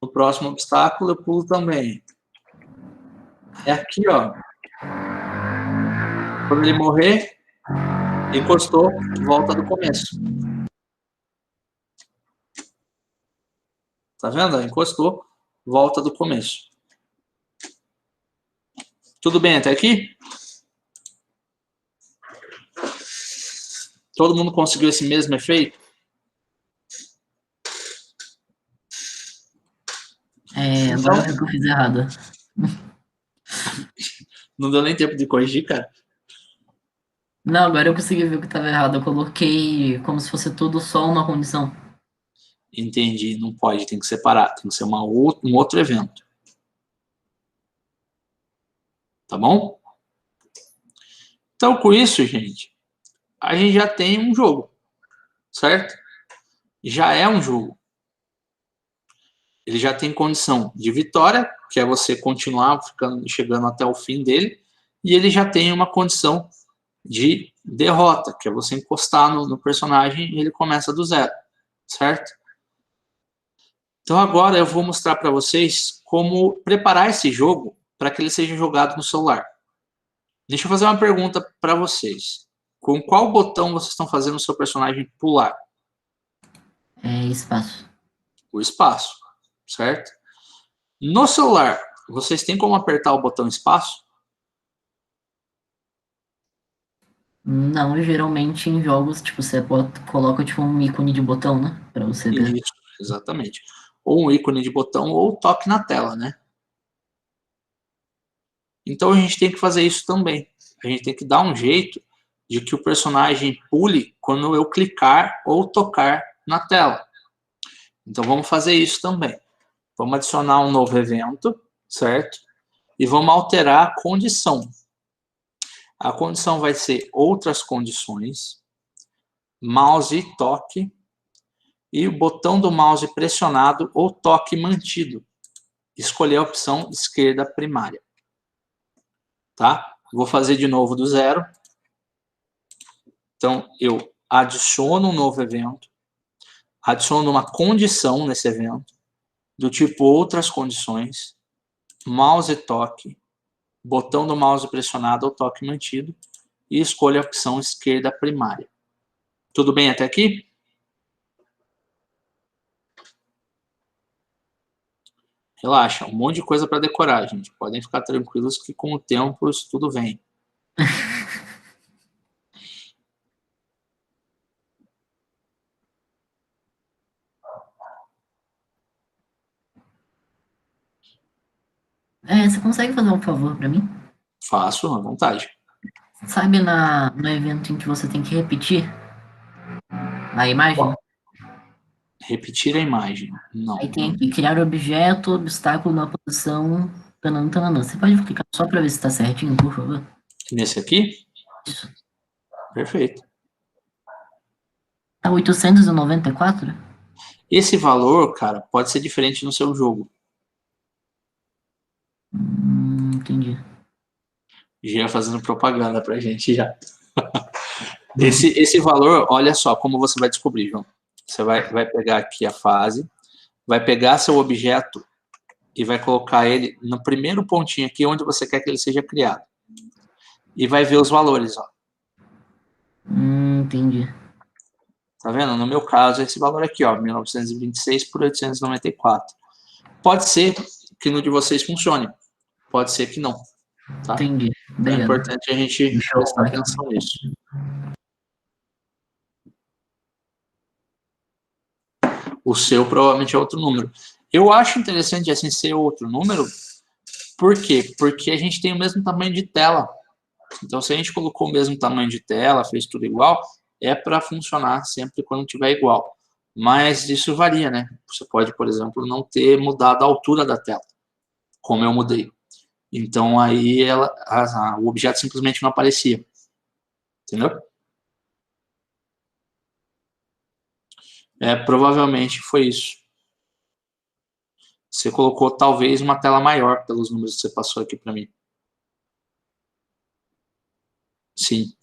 No próximo obstáculo eu pulo também. É aqui, ó. Quando ele morrer, encostou, volta do começo. Tá vendo? Encostou, volta do começo. Tudo bem até aqui? Todo mundo conseguiu esse mesmo efeito? Agora eu vi que eu fiz errado. Não deu nem tempo de corrigir, cara. Não, agora eu consegui ver o que estava errado. Eu coloquei como se fosse tudo só uma condição. Entendi, não pode, tem que separar, tem que ser um outro evento. Tá bom? Então, com isso, gente, a gente já tem um jogo, certo? Já é um jogo. Ele já tem condição de vitória, que é você continuar chegando até o fim dele, e ele já tem uma condição de derrota, que é você encostar no personagem e ele começa do zero, certo? Então agora eu vou mostrar para vocês como preparar esse jogo para que ele seja jogado no celular. Deixa eu fazer uma pergunta para vocês. Com qual botão vocês estão fazendo o seu personagem pular? Espaço. O espaço, certo? No celular, vocês têm como apertar o botão espaço? Não, geralmente em jogos, tipo, você coloca tipo um ícone de botão, né? Pra você ver. Isso, exatamente. Ou um ícone de botão ou toque na tela, né? Então a gente tem que fazer isso também. A gente tem que dar um jeito de que o personagem pule quando eu clicar ou tocar na tela. Então vamos fazer isso também. Vamos adicionar um novo evento, certo? E vamos alterar a condição. A condição vai ser outras condições, mouse e toque, e o botão do mouse pressionado ou toque mantido. Escolher a opção esquerda primária. Tá? Vou fazer de novo do zero. Então, eu adiciono um novo evento, adiciono uma condição nesse evento, do tipo outras condições, mouse toque, botão do mouse pressionado ou toque mantido, e escolho a opção esquerda primária. Tudo bem até aqui? Relaxa, um monte de coisa para decorar, gente. Podem ficar tranquilos que com o tempo isso tudo vem. Você consegue fazer um favor para mim? Faço, à vontade. Sabe no evento em que você tem que repetir a imagem? Repetir a imagem. Não. Aí tem aqui, criar objeto, obstáculo na posição... Tanana, tanana. Você pode clicar só para ver se está certinho, por favor? Nesse aqui? Isso. Perfeito. Tá 894? Esse valor, cara, pode ser diferente no seu jogo. Entendi. Já fazendo propaganda pra gente já. Esse valor, olha só como você vai descobrir, João. Você vai pegar aqui a fase, vai pegar seu objeto e vai colocar ele no primeiro pontinho aqui onde você quer que ele seja criado. E vai ver os valores, ó. Entendi. Tá vendo? No meu caso, esse valor aqui, ó, 1926 por 894. Pode ser que no de vocês funcione. Pode ser que não. Tá? Entendi. É importante a gente prestar atenção nisso. O seu provavelmente é outro número. Eu acho interessante assim ser outro número. Por quê? Porque a gente tem o mesmo tamanho de tela. Então, se a gente colocou o mesmo tamanho de tela, fez tudo igual, é para funcionar sempre quando tiver igual. Mas isso varia, né? Você pode, por exemplo, não ter mudado a altura da tela, como eu mudei. Então, aí o objeto simplesmente não aparecia. Entendeu? Provavelmente foi isso. Você colocou talvez uma tela maior pelos números que você passou aqui para mim. Sim.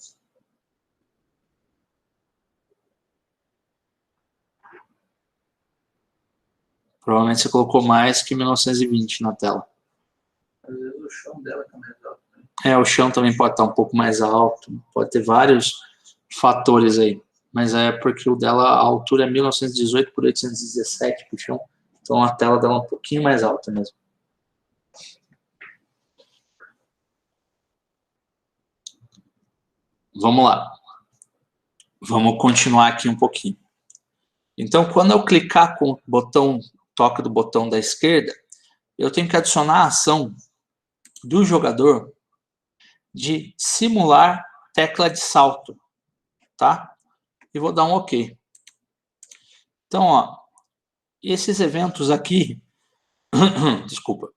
Provavelmente você colocou mais que 1920 na tela. Às vezes o chão dela tá mais alto. O chão também pode estar um pouco mais alto. Pode ter vários fatores aí. Mas é porque o dela, a altura é 1918 por 817 pro chão. Então a tela dela é um pouquinho mais alta mesmo. Vamos lá. Vamos continuar aqui um pouquinho. Então, quando eu clicar com o botão, toque do botão da esquerda, eu tenho que adicionar a ação do jogador de simular tecla de salto, tá? E vou dar um OK. Então, ó, esses eventos aqui, desculpa,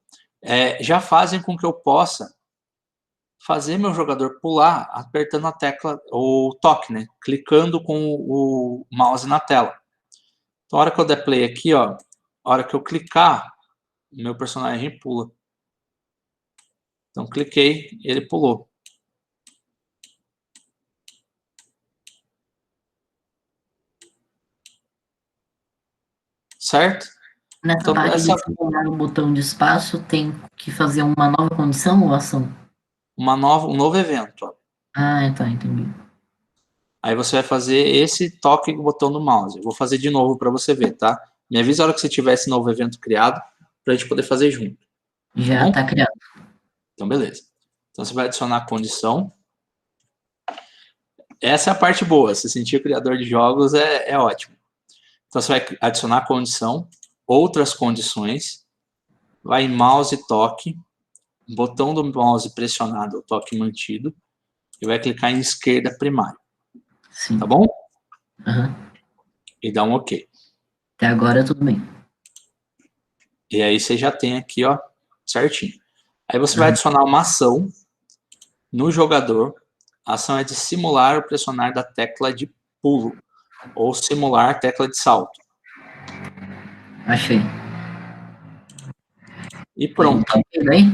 já fazem com que eu possa fazer meu jogador pular apertando a tecla, ou toque, né? Clicando com o mouse na tela. Então, a hora que eu der play aqui, ó, a hora que eu clicar, meu personagem pula. Então, cliquei, ele pulou. Certo? Nessa Então, parte de simular o botão de espaço, tem que fazer uma nova condição ou ação? um novo evento. Ó. Ah, tá, entendi. Aí você vai fazer esse toque do botão do mouse. Eu vou fazer de novo para você ver, tá? Me avisa a hora que você tiver esse novo evento criado, para a gente poder fazer junto. Já está criado. Então, beleza. Então, você vai adicionar a condição. Essa é a parte boa. Se sentir criador de jogos é ótimo. Então, você vai adicionar a condição, outras condições, vai em mouse e toque, botão do mouse pressionado, o toque mantido, e vai clicar em esquerda primária. Sim. Tá bom? Uhum. E dá um OK. Até agora tudo bem. E aí você já tem aqui, ó, certinho. Aí você vai adicionar uma ação no jogador. A ação é de simular ou pressionar da tecla de pulo, ou simular a tecla de salto. Achei. E pronto. Bem?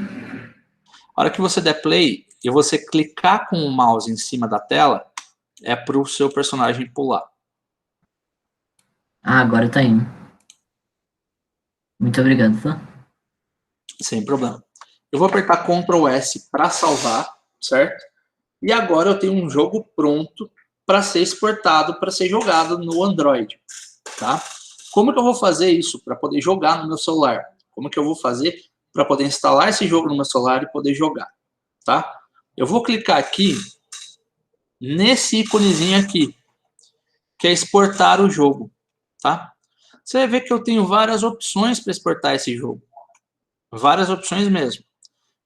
A hora que você der play e você clicar com o mouse em cima da tela, é para o seu personagem pular. Ah, agora tá indo. Muito obrigado, tá? Sem problema. Eu vou apertar Ctrl S para salvar, certo? E agora eu tenho um jogo pronto para ser exportado, para ser jogado no Android, tá? Como que eu vou fazer isso para poder jogar no meu celular? Como que eu vou fazer para poder instalar esse jogo no meu celular e poder jogar, tá? Eu vou clicar aqui nesse íconezinho aqui, que é exportar o jogo, tá? Você vai ver que eu tenho várias opções para exportar esse jogo. Várias opções mesmo.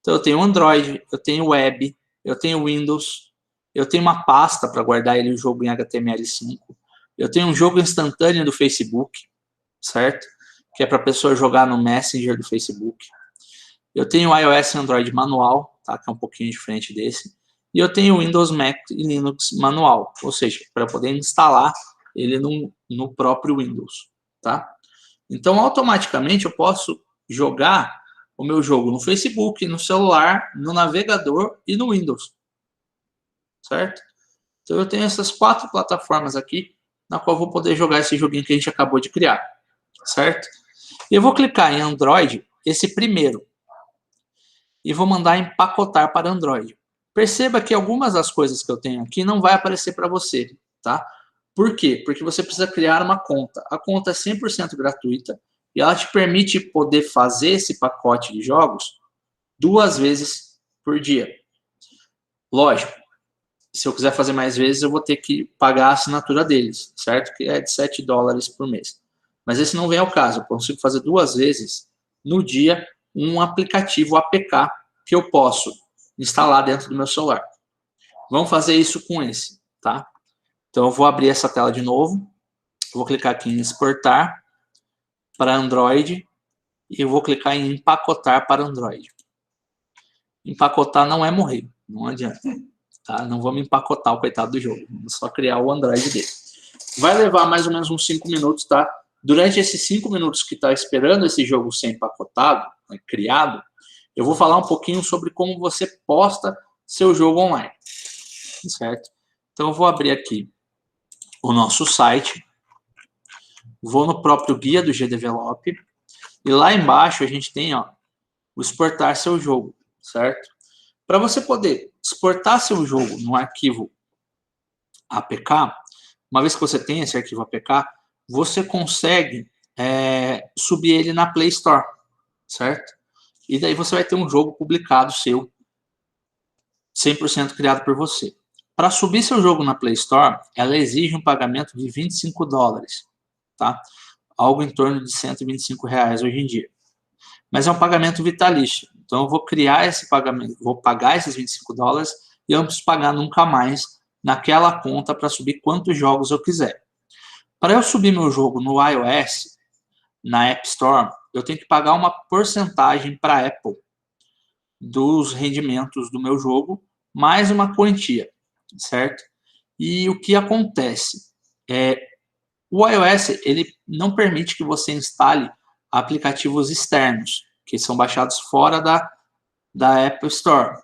Então, eu tenho Android, eu tenho Web, eu tenho Windows, eu tenho uma pasta para guardar ele, o jogo em HTML5, eu tenho um jogo instantâneo do Facebook, certo? Que é para a pessoa jogar no Messenger do Facebook. Eu tenho iOS e Android manual, tá? Que é um pouquinho diferente desse. E eu tenho Windows, Mac e Linux manual, ou seja, para poder instalar ele no próprio Windows, tá? Então, automaticamente, eu posso jogar o meu jogo no Facebook, no celular, no navegador e no Windows, certo? Então, eu tenho essas 4 plataformas aqui, na qual eu vou poder jogar esse joguinho que a gente acabou de criar, certo? Eu vou clicar em Android, esse primeiro, e vou mandar empacotar para Android. Perceba que algumas das coisas que eu tenho aqui não vai aparecer para você, tá? Por quê? Porque você precisa criar uma conta. A conta é 100% gratuita e ela te permite poder fazer esse pacote de jogos 2 vezes por dia. Lógico, se eu quiser fazer mais vezes, eu vou ter que pagar a assinatura deles, certo? Que é de $7 por mês. Mas esse não vem ao caso. Eu consigo fazer 2 vezes no dia um aplicativo APK que eu posso instalar dentro do meu celular. Vamos fazer isso com esse, tá? Então, eu vou abrir essa tela de novo. Vou clicar aqui em exportar para Android e eu vou clicar em empacotar para Android. Empacotar não é morrer, não adianta. Tá? Não vamos empacotar o coitado do jogo, vamos só criar o Android dele. Vai levar mais ou menos uns 5 minutos, tá? Durante esses 5 minutos que está esperando esse jogo ser empacotado, né, criado, eu vou falar um pouquinho sobre como você posta seu jogo online, certo? Então, eu vou abrir aqui o nosso site, vou no próprio guia do GDevelop, e lá embaixo a gente tem, ó, o exportar seu jogo, certo? Para você poder exportar seu jogo no arquivo APK, uma vez que você tem esse arquivo APK, você consegue subir ele na Play Store, certo? E daí você vai ter um jogo publicado seu, 100% criado por você. Para subir seu jogo na Play Store, ela exige um pagamento de $25, tá? Algo em torno de R$125 hoje em dia. Mas é um pagamento vitalício. Então, eu vou criar esse pagamento, vou pagar esses $25 e eu não preciso pagar nunca mais naquela conta para subir quantos jogos eu quiser. Para eu subir meu jogo no iOS, na App Store, eu tenho que pagar uma porcentagem para a Apple dos rendimentos do meu jogo, mais uma quantia, certo? E o que acontece? O iOS ele não permite que você instale aplicativos externos, que são baixados fora da Apple Store.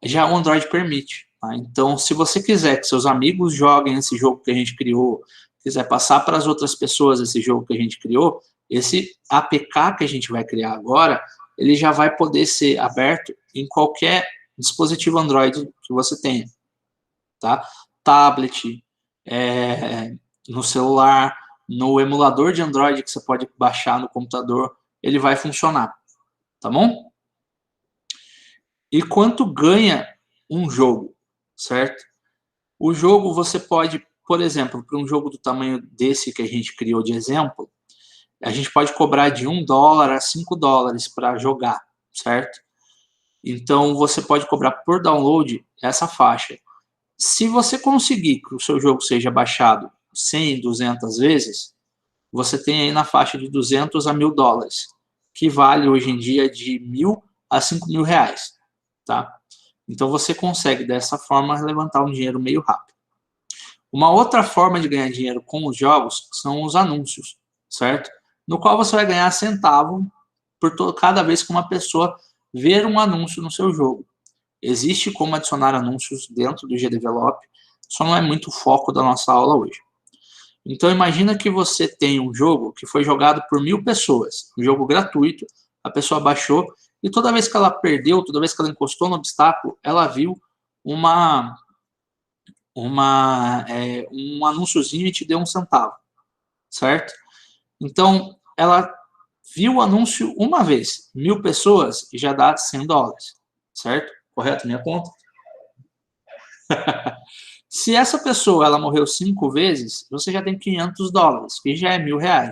Já o Android permite. Tá? Então, se você quiser que seus amigos joguem esse jogo que a gente criou, quiser passar para as outras pessoas esse jogo que a gente criou, esse APK que a gente vai criar agora, ele já vai poder ser aberto em qualquer dispositivo Android que você tenha. Tá? Tablet, no celular, no emulador de Android que você pode baixar no computador, ele vai funcionar, tá bom? E quanto ganha um jogo, certo? O jogo você pode, por exemplo, para um jogo do tamanho desse que a gente criou de exemplo, a gente pode cobrar de $1 a $5 para jogar, certo? Então, você pode cobrar por download essa faixa. Se você conseguir que o seu jogo seja baixado 100, 200 vezes, você tem aí na faixa de $200 a $1.000, que vale hoje em dia de R$1.000 a R$5.000, tá? Então você consegue dessa forma levantar um dinheiro meio rápido. Uma outra forma de ganhar dinheiro com os jogos são os anúncios, certo? No qual você vai ganhar centavo por cada vez que uma pessoa ver um anúncio no seu jogo. Existe como adicionar anúncios dentro do GDevelop, só não é muito o foco da nossa aula hoje. Então, imagina que você tem um jogo que foi jogado por 1000 pessoas, um jogo gratuito, a pessoa baixou, e toda vez que ela perdeu, toda vez que ela encostou no obstáculo, ela viu um anúnciozinho e te deu 1 centavo, certo? Então, ela viu o anúncio uma vez, 1000 pessoas, e já dá $100, certo? Correto, minha conta? Se essa pessoa ela morreu 5 vezes, você já tem $500, que já é R$1.000,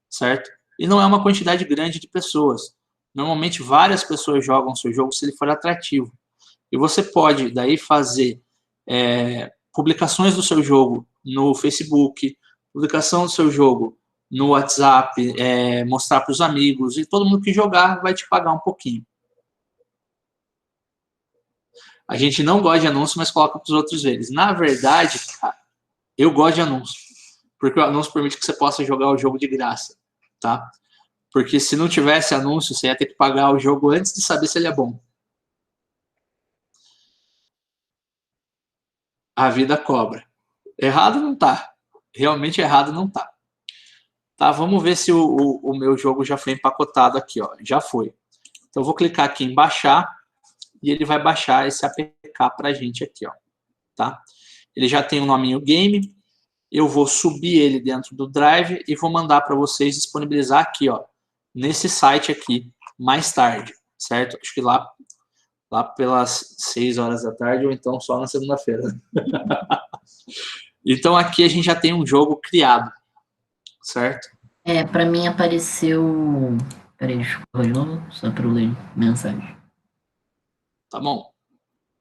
certo? E não é uma quantidade grande de pessoas. Normalmente, várias pessoas jogam o seu jogo se ele for atrativo. E você pode, daí, fazer publicações do seu jogo no Facebook, publicação do seu jogo no WhatsApp, mostrar para os amigos, e todo mundo que jogar vai te pagar um pouquinho. A gente não gosta de anúncio, mas coloca para os outros verem. Na verdade, cara, eu gosto de anúncio, porque o anúncio permite que você possa jogar o jogo de graça, tá? Porque se não tivesse anúncio, você ia ter que pagar o jogo antes de saber se ele é bom. A vida cobra. Errado não tá. Realmente errado não tá. Tá, vamos ver se o meu jogo já foi empacotado aqui, ó. Já foi. Então, eu vou clicar aqui em baixar e ele vai baixar esse APK pra gente aqui, ó. Tá? Ele já tem o nominho game. Eu vou subir ele dentro do Drive e vou mandar para vocês disponibilizar aqui, ó, nesse site aqui, mais tarde, certo? Acho que lá pelas 6 horas da tarde ou então só na segunda-feira. Então, aqui a gente já tem um jogo criado, certo? Pra mim apareceu... Peraí, deixa eu falar de novo, só para eu ler mensagem. Tá bom.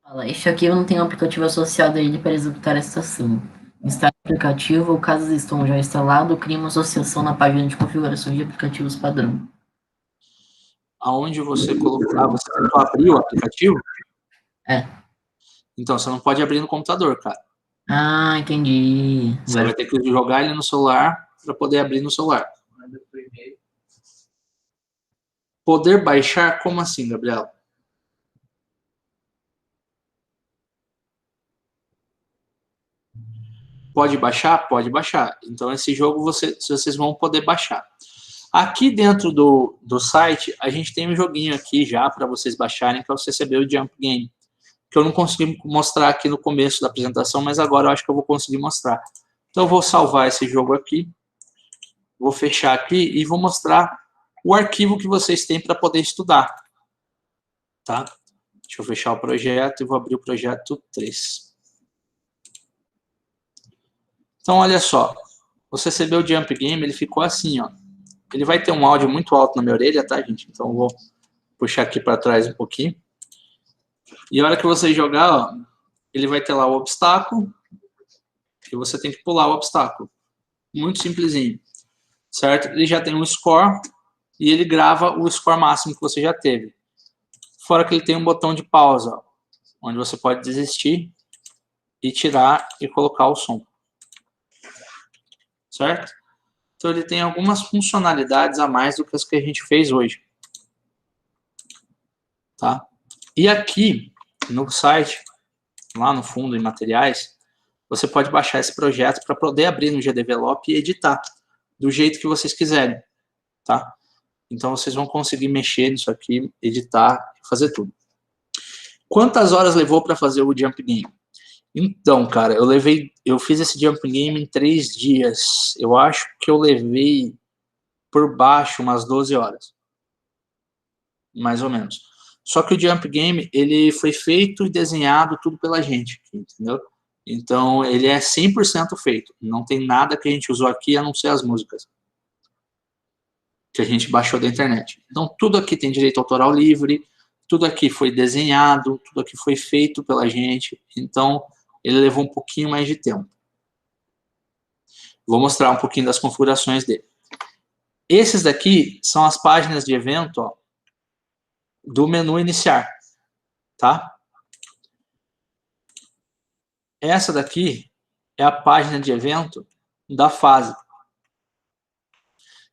Fala, este arquivo não tem um aplicativo associado a ele para executar esta ação. Instale o aplicativo ou, caso estão já instalado, crie uma associação na página de configurações de aplicativos padrão. Aonde você colocar, você tentou abrir o aplicativo? Então, você não pode abrir no computador, cara. Ah, entendi. Você vai ter que jogar ele no celular para poder abrir no celular. Poder baixar? Como assim, Gabriela? Pode baixar? Pode baixar. Então, esse jogo vocês vão poder baixar. Aqui dentro do site, a gente tem um joguinho aqui já para vocês baixarem, que é o CCB Jump Game, que eu não consegui mostrar aqui no começo da apresentação, mas agora eu acho que eu vou conseguir mostrar. Então, eu vou salvar esse jogo aqui, vou fechar aqui e vou mostrar o arquivo que vocês têm para poder estudar. Tá? Deixa eu fechar o projeto e vou abrir o projeto 3. Então, olha só, o CCB Jump Game, ele ficou assim, ó. Ele vai ter um áudio muito alto na minha orelha, tá, gente? Então, eu vou puxar aqui para trás um pouquinho. E a hora que você jogar, ó, ele vai ter lá o obstáculo e você tem que pular o obstáculo. Muito simplesinho, certo? Ele já tem um score e ele grava o score máximo que você já teve. Fora que ele tem um botão de pausa, ó, onde você pode desistir e tirar e colocar o som. Certo? Então, ele tem algumas funcionalidades a mais do que as que a gente fez hoje. Tá? E aqui, no site, lá no fundo, em materiais, você pode baixar esse projeto para poder abrir no GDevelop e editar do jeito que vocês quiserem. Tá? Então, vocês vão conseguir mexer nisso aqui, editar, fazer tudo. Quantas horas levou para fazer o Jump Game? Então, cara, eu fiz esse Jump Game em 3 dias. Eu acho que eu levei por baixo umas 12 horas. Mais ou menos. Só que o Jump Game, ele foi feito e desenhado tudo pela gente, entendeu? Então, ele é 100% feito. Não tem nada que a gente usou aqui, a não ser as músicas que a gente baixou da internet. Então, tudo aqui tem direito autoral livre, tudo aqui foi desenhado, tudo aqui foi feito pela gente. Então, ele levou um pouquinho mais de tempo. Vou mostrar um pouquinho das configurações dele. Esses daqui são as páginas de evento, ó, do menu iniciar, tá? Essa daqui é a página de evento da fase.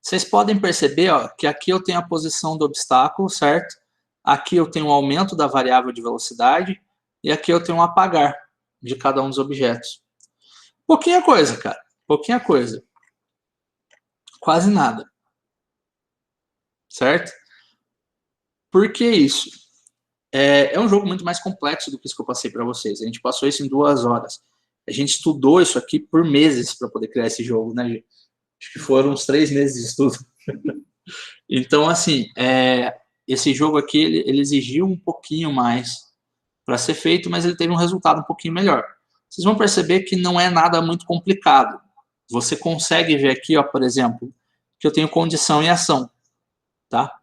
Vocês podem perceber, ó, que aqui eu tenho a posição do obstáculo, certo? Aqui eu tenho o aumento da variável de velocidade e aqui eu tenho um apagar de cada um dos objetos, Pouquinha coisa, cara. Pouquinha coisa. Quase nada. Certo? Por que isso? É um jogo muito mais complexo do que isso que eu passei para vocês. A gente passou isso em 2 horas. A gente estudou isso aqui por meses para poder criar esse jogo, né, gente? Acho que foram uns 3 meses de estudo. Então, assim, esse jogo aqui, ele exigiu um pouquinho mais para ser feito, mas ele teve um resultado um pouquinho melhor. Vocês vão perceber que não é nada muito complicado. Você consegue ver aqui, ó, por exemplo, que eu tenho condição e ação, tá?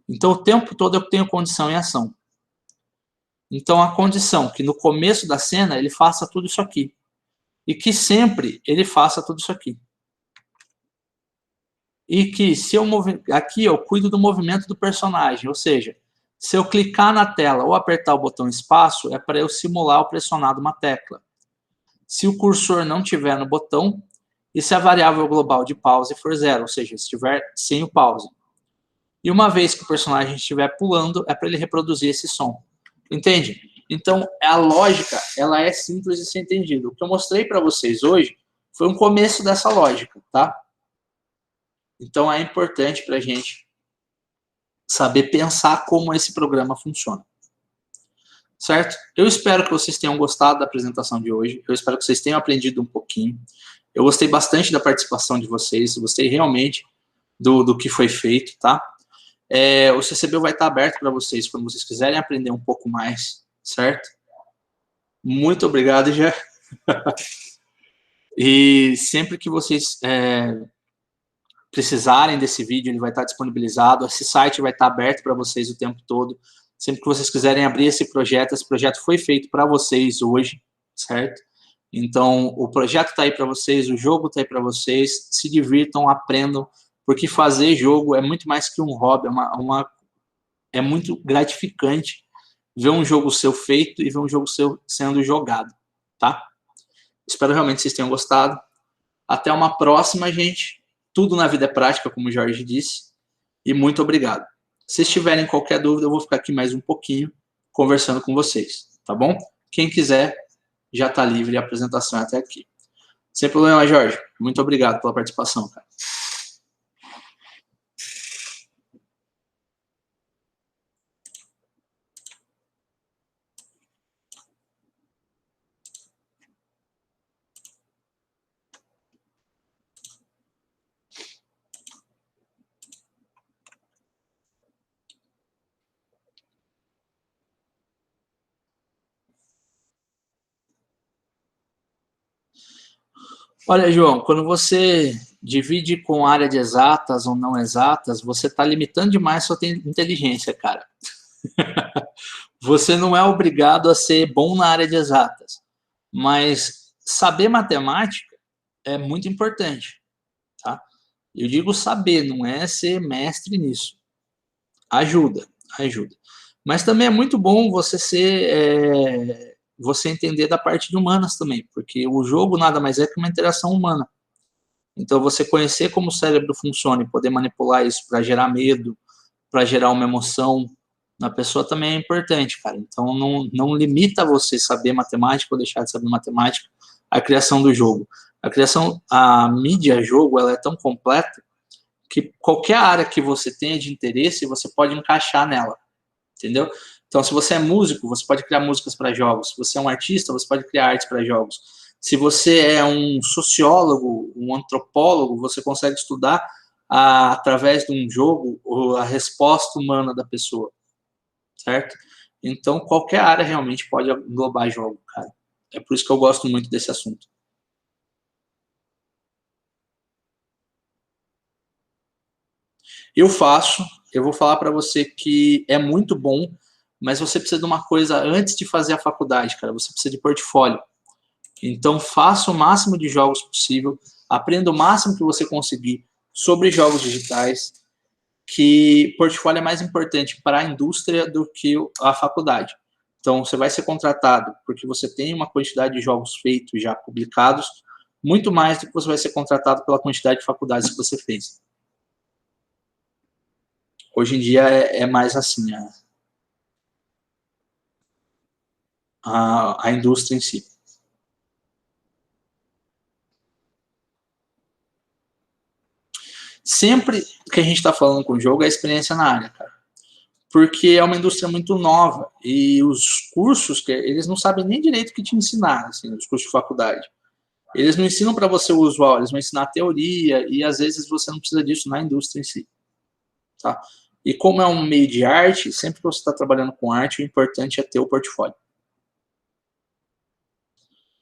Então, o tempo todo eu tenho condição e ação. Então, a condição que no começo da cena ele faça tudo isso aqui. E que sempre ele faça tudo isso aqui. E que se eu aqui eu cuido do movimento do personagem, ou seja, se eu clicar na tela ou apertar o botão espaço, é para eu simular o pressionar de uma tecla. Se o cursor não estiver no botão, e se a variável global de pause for 0, ou seja, se estiver sem o pause. E uma vez que o personagem estiver pulando, é para ele reproduzir esse som. Entende? Então, a lógica, ela é simples de ser entendida. O que eu mostrei para vocês hoje foi um começo dessa lógica, tá? Então, é importante para a gente saber pensar como esse programa funciona. Certo? Eu espero que vocês tenham gostado da apresentação de hoje. Eu espero que vocês tenham aprendido um pouquinho. Eu gostei bastante da participação de vocês. Eu gostei realmente do que foi feito, tá? O CCB vai estar aberto para vocês, quando vocês quiserem aprender um pouco mais, certo? Muito obrigado, já. E sempre que vocês precisarem desse vídeo, ele vai estar disponibilizado. Esse site vai estar aberto para vocês o tempo todo. Sempre que vocês quiserem abrir esse projeto foi feito para vocês hoje, certo? Então, o projeto está aí para vocês, o jogo está aí para vocês. Se divirtam, aprendam, porque fazer jogo é muito mais que um hobby, é muito gratificante ver um jogo seu feito e ver um jogo seu sendo jogado, tá? Espero realmente que vocês tenham gostado. Até uma próxima, gente. Tudo na vida é prática, como o Jorge disse. E muito obrigado. Se tiverem qualquer dúvida, eu vou ficar aqui mais um pouquinho conversando com vocês, tá bom? Quem quiser, já está livre a apresentação até aqui. Sem problema, Jorge. Muito obrigado pela participação, cara. Olha, João, quando você divide com área de exatas ou não exatas, você está limitando demais sua inteligência, cara. Você não é obrigado a ser bom na área de exatas, mas saber matemática é muito importante, tá? Eu digo saber, não é ser mestre nisso. Ajuda, ajuda. Mas também é muito bom você você entender da parte de humanas também, porque o jogo nada mais é que uma interação humana. Então, você conhecer como o cérebro funciona e poder manipular isso para gerar medo, para gerar uma emoção na pessoa também é importante, cara. Então, não limita você saber matemática ou deixar de saber matemática a criação do jogo. A mídia jogo, ela é tão completa que qualquer área que você tenha de interesse, você pode encaixar nela, entendeu? Então, se você é músico, você pode criar músicas para jogos. Se você é um artista, você pode criar artes para jogos. Se você é um sociólogo, um antropólogo, você consegue estudar através de um jogo a resposta humana da pessoa, certo? Então, qualquer área realmente pode englobar jogo, cara. É por isso que eu gosto muito desse assunto. Eu vou falar para você que é muito bom, mas você precisa de uma coisa antes de fazer a faculdade, cara. Você precisa de portfólio. Então, faça o máximo de jogos possível, aprenda o máximo que você conseguir sobre jogos digitais, que portfólio é mais importante para a indústria do que a faculdade. Então, você vai ser contratado porque você tem uma quantidade de jogos feitos já publicados, muito mais do que você vai ser contratado pela quantidade de faculdades que você fez. Hoje em dia é mais assim a indústria em si. Sempre que a gente está falando com o jogo é experiência na área, cara. Porque é uma indústria muito nova e os cursos, eles não sabem nem direito o que te ensinar, assim, os cursos de faculdade. Eles não ensinam para você o usual, eles vão ensinar a teoria e às vezes você não precisa disso na indústria em si. Tá? E como é um meio de arte, sempre que você está trabalhando com arte, o importante é ter o portfólio.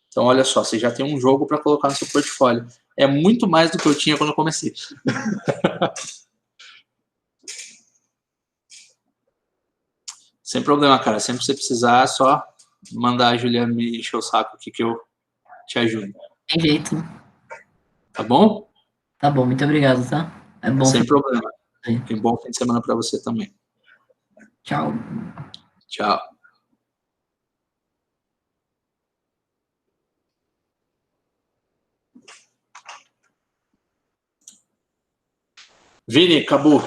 Então, olha só, você já tem um jogo para colocar no seu portfólio. É muito mais do que eu tinha quando eu comecei. Sem problema, cara. Sempre que você precisar, é só mandar a Juliana me encher o saco aqui que eu te ajudo. Tem jeito. Tá bom? Tá bom, muito obrigado, tá? É bom. Sem problema. E bom fim de semana para você também. Tchau. Tchau. Vini, acabou.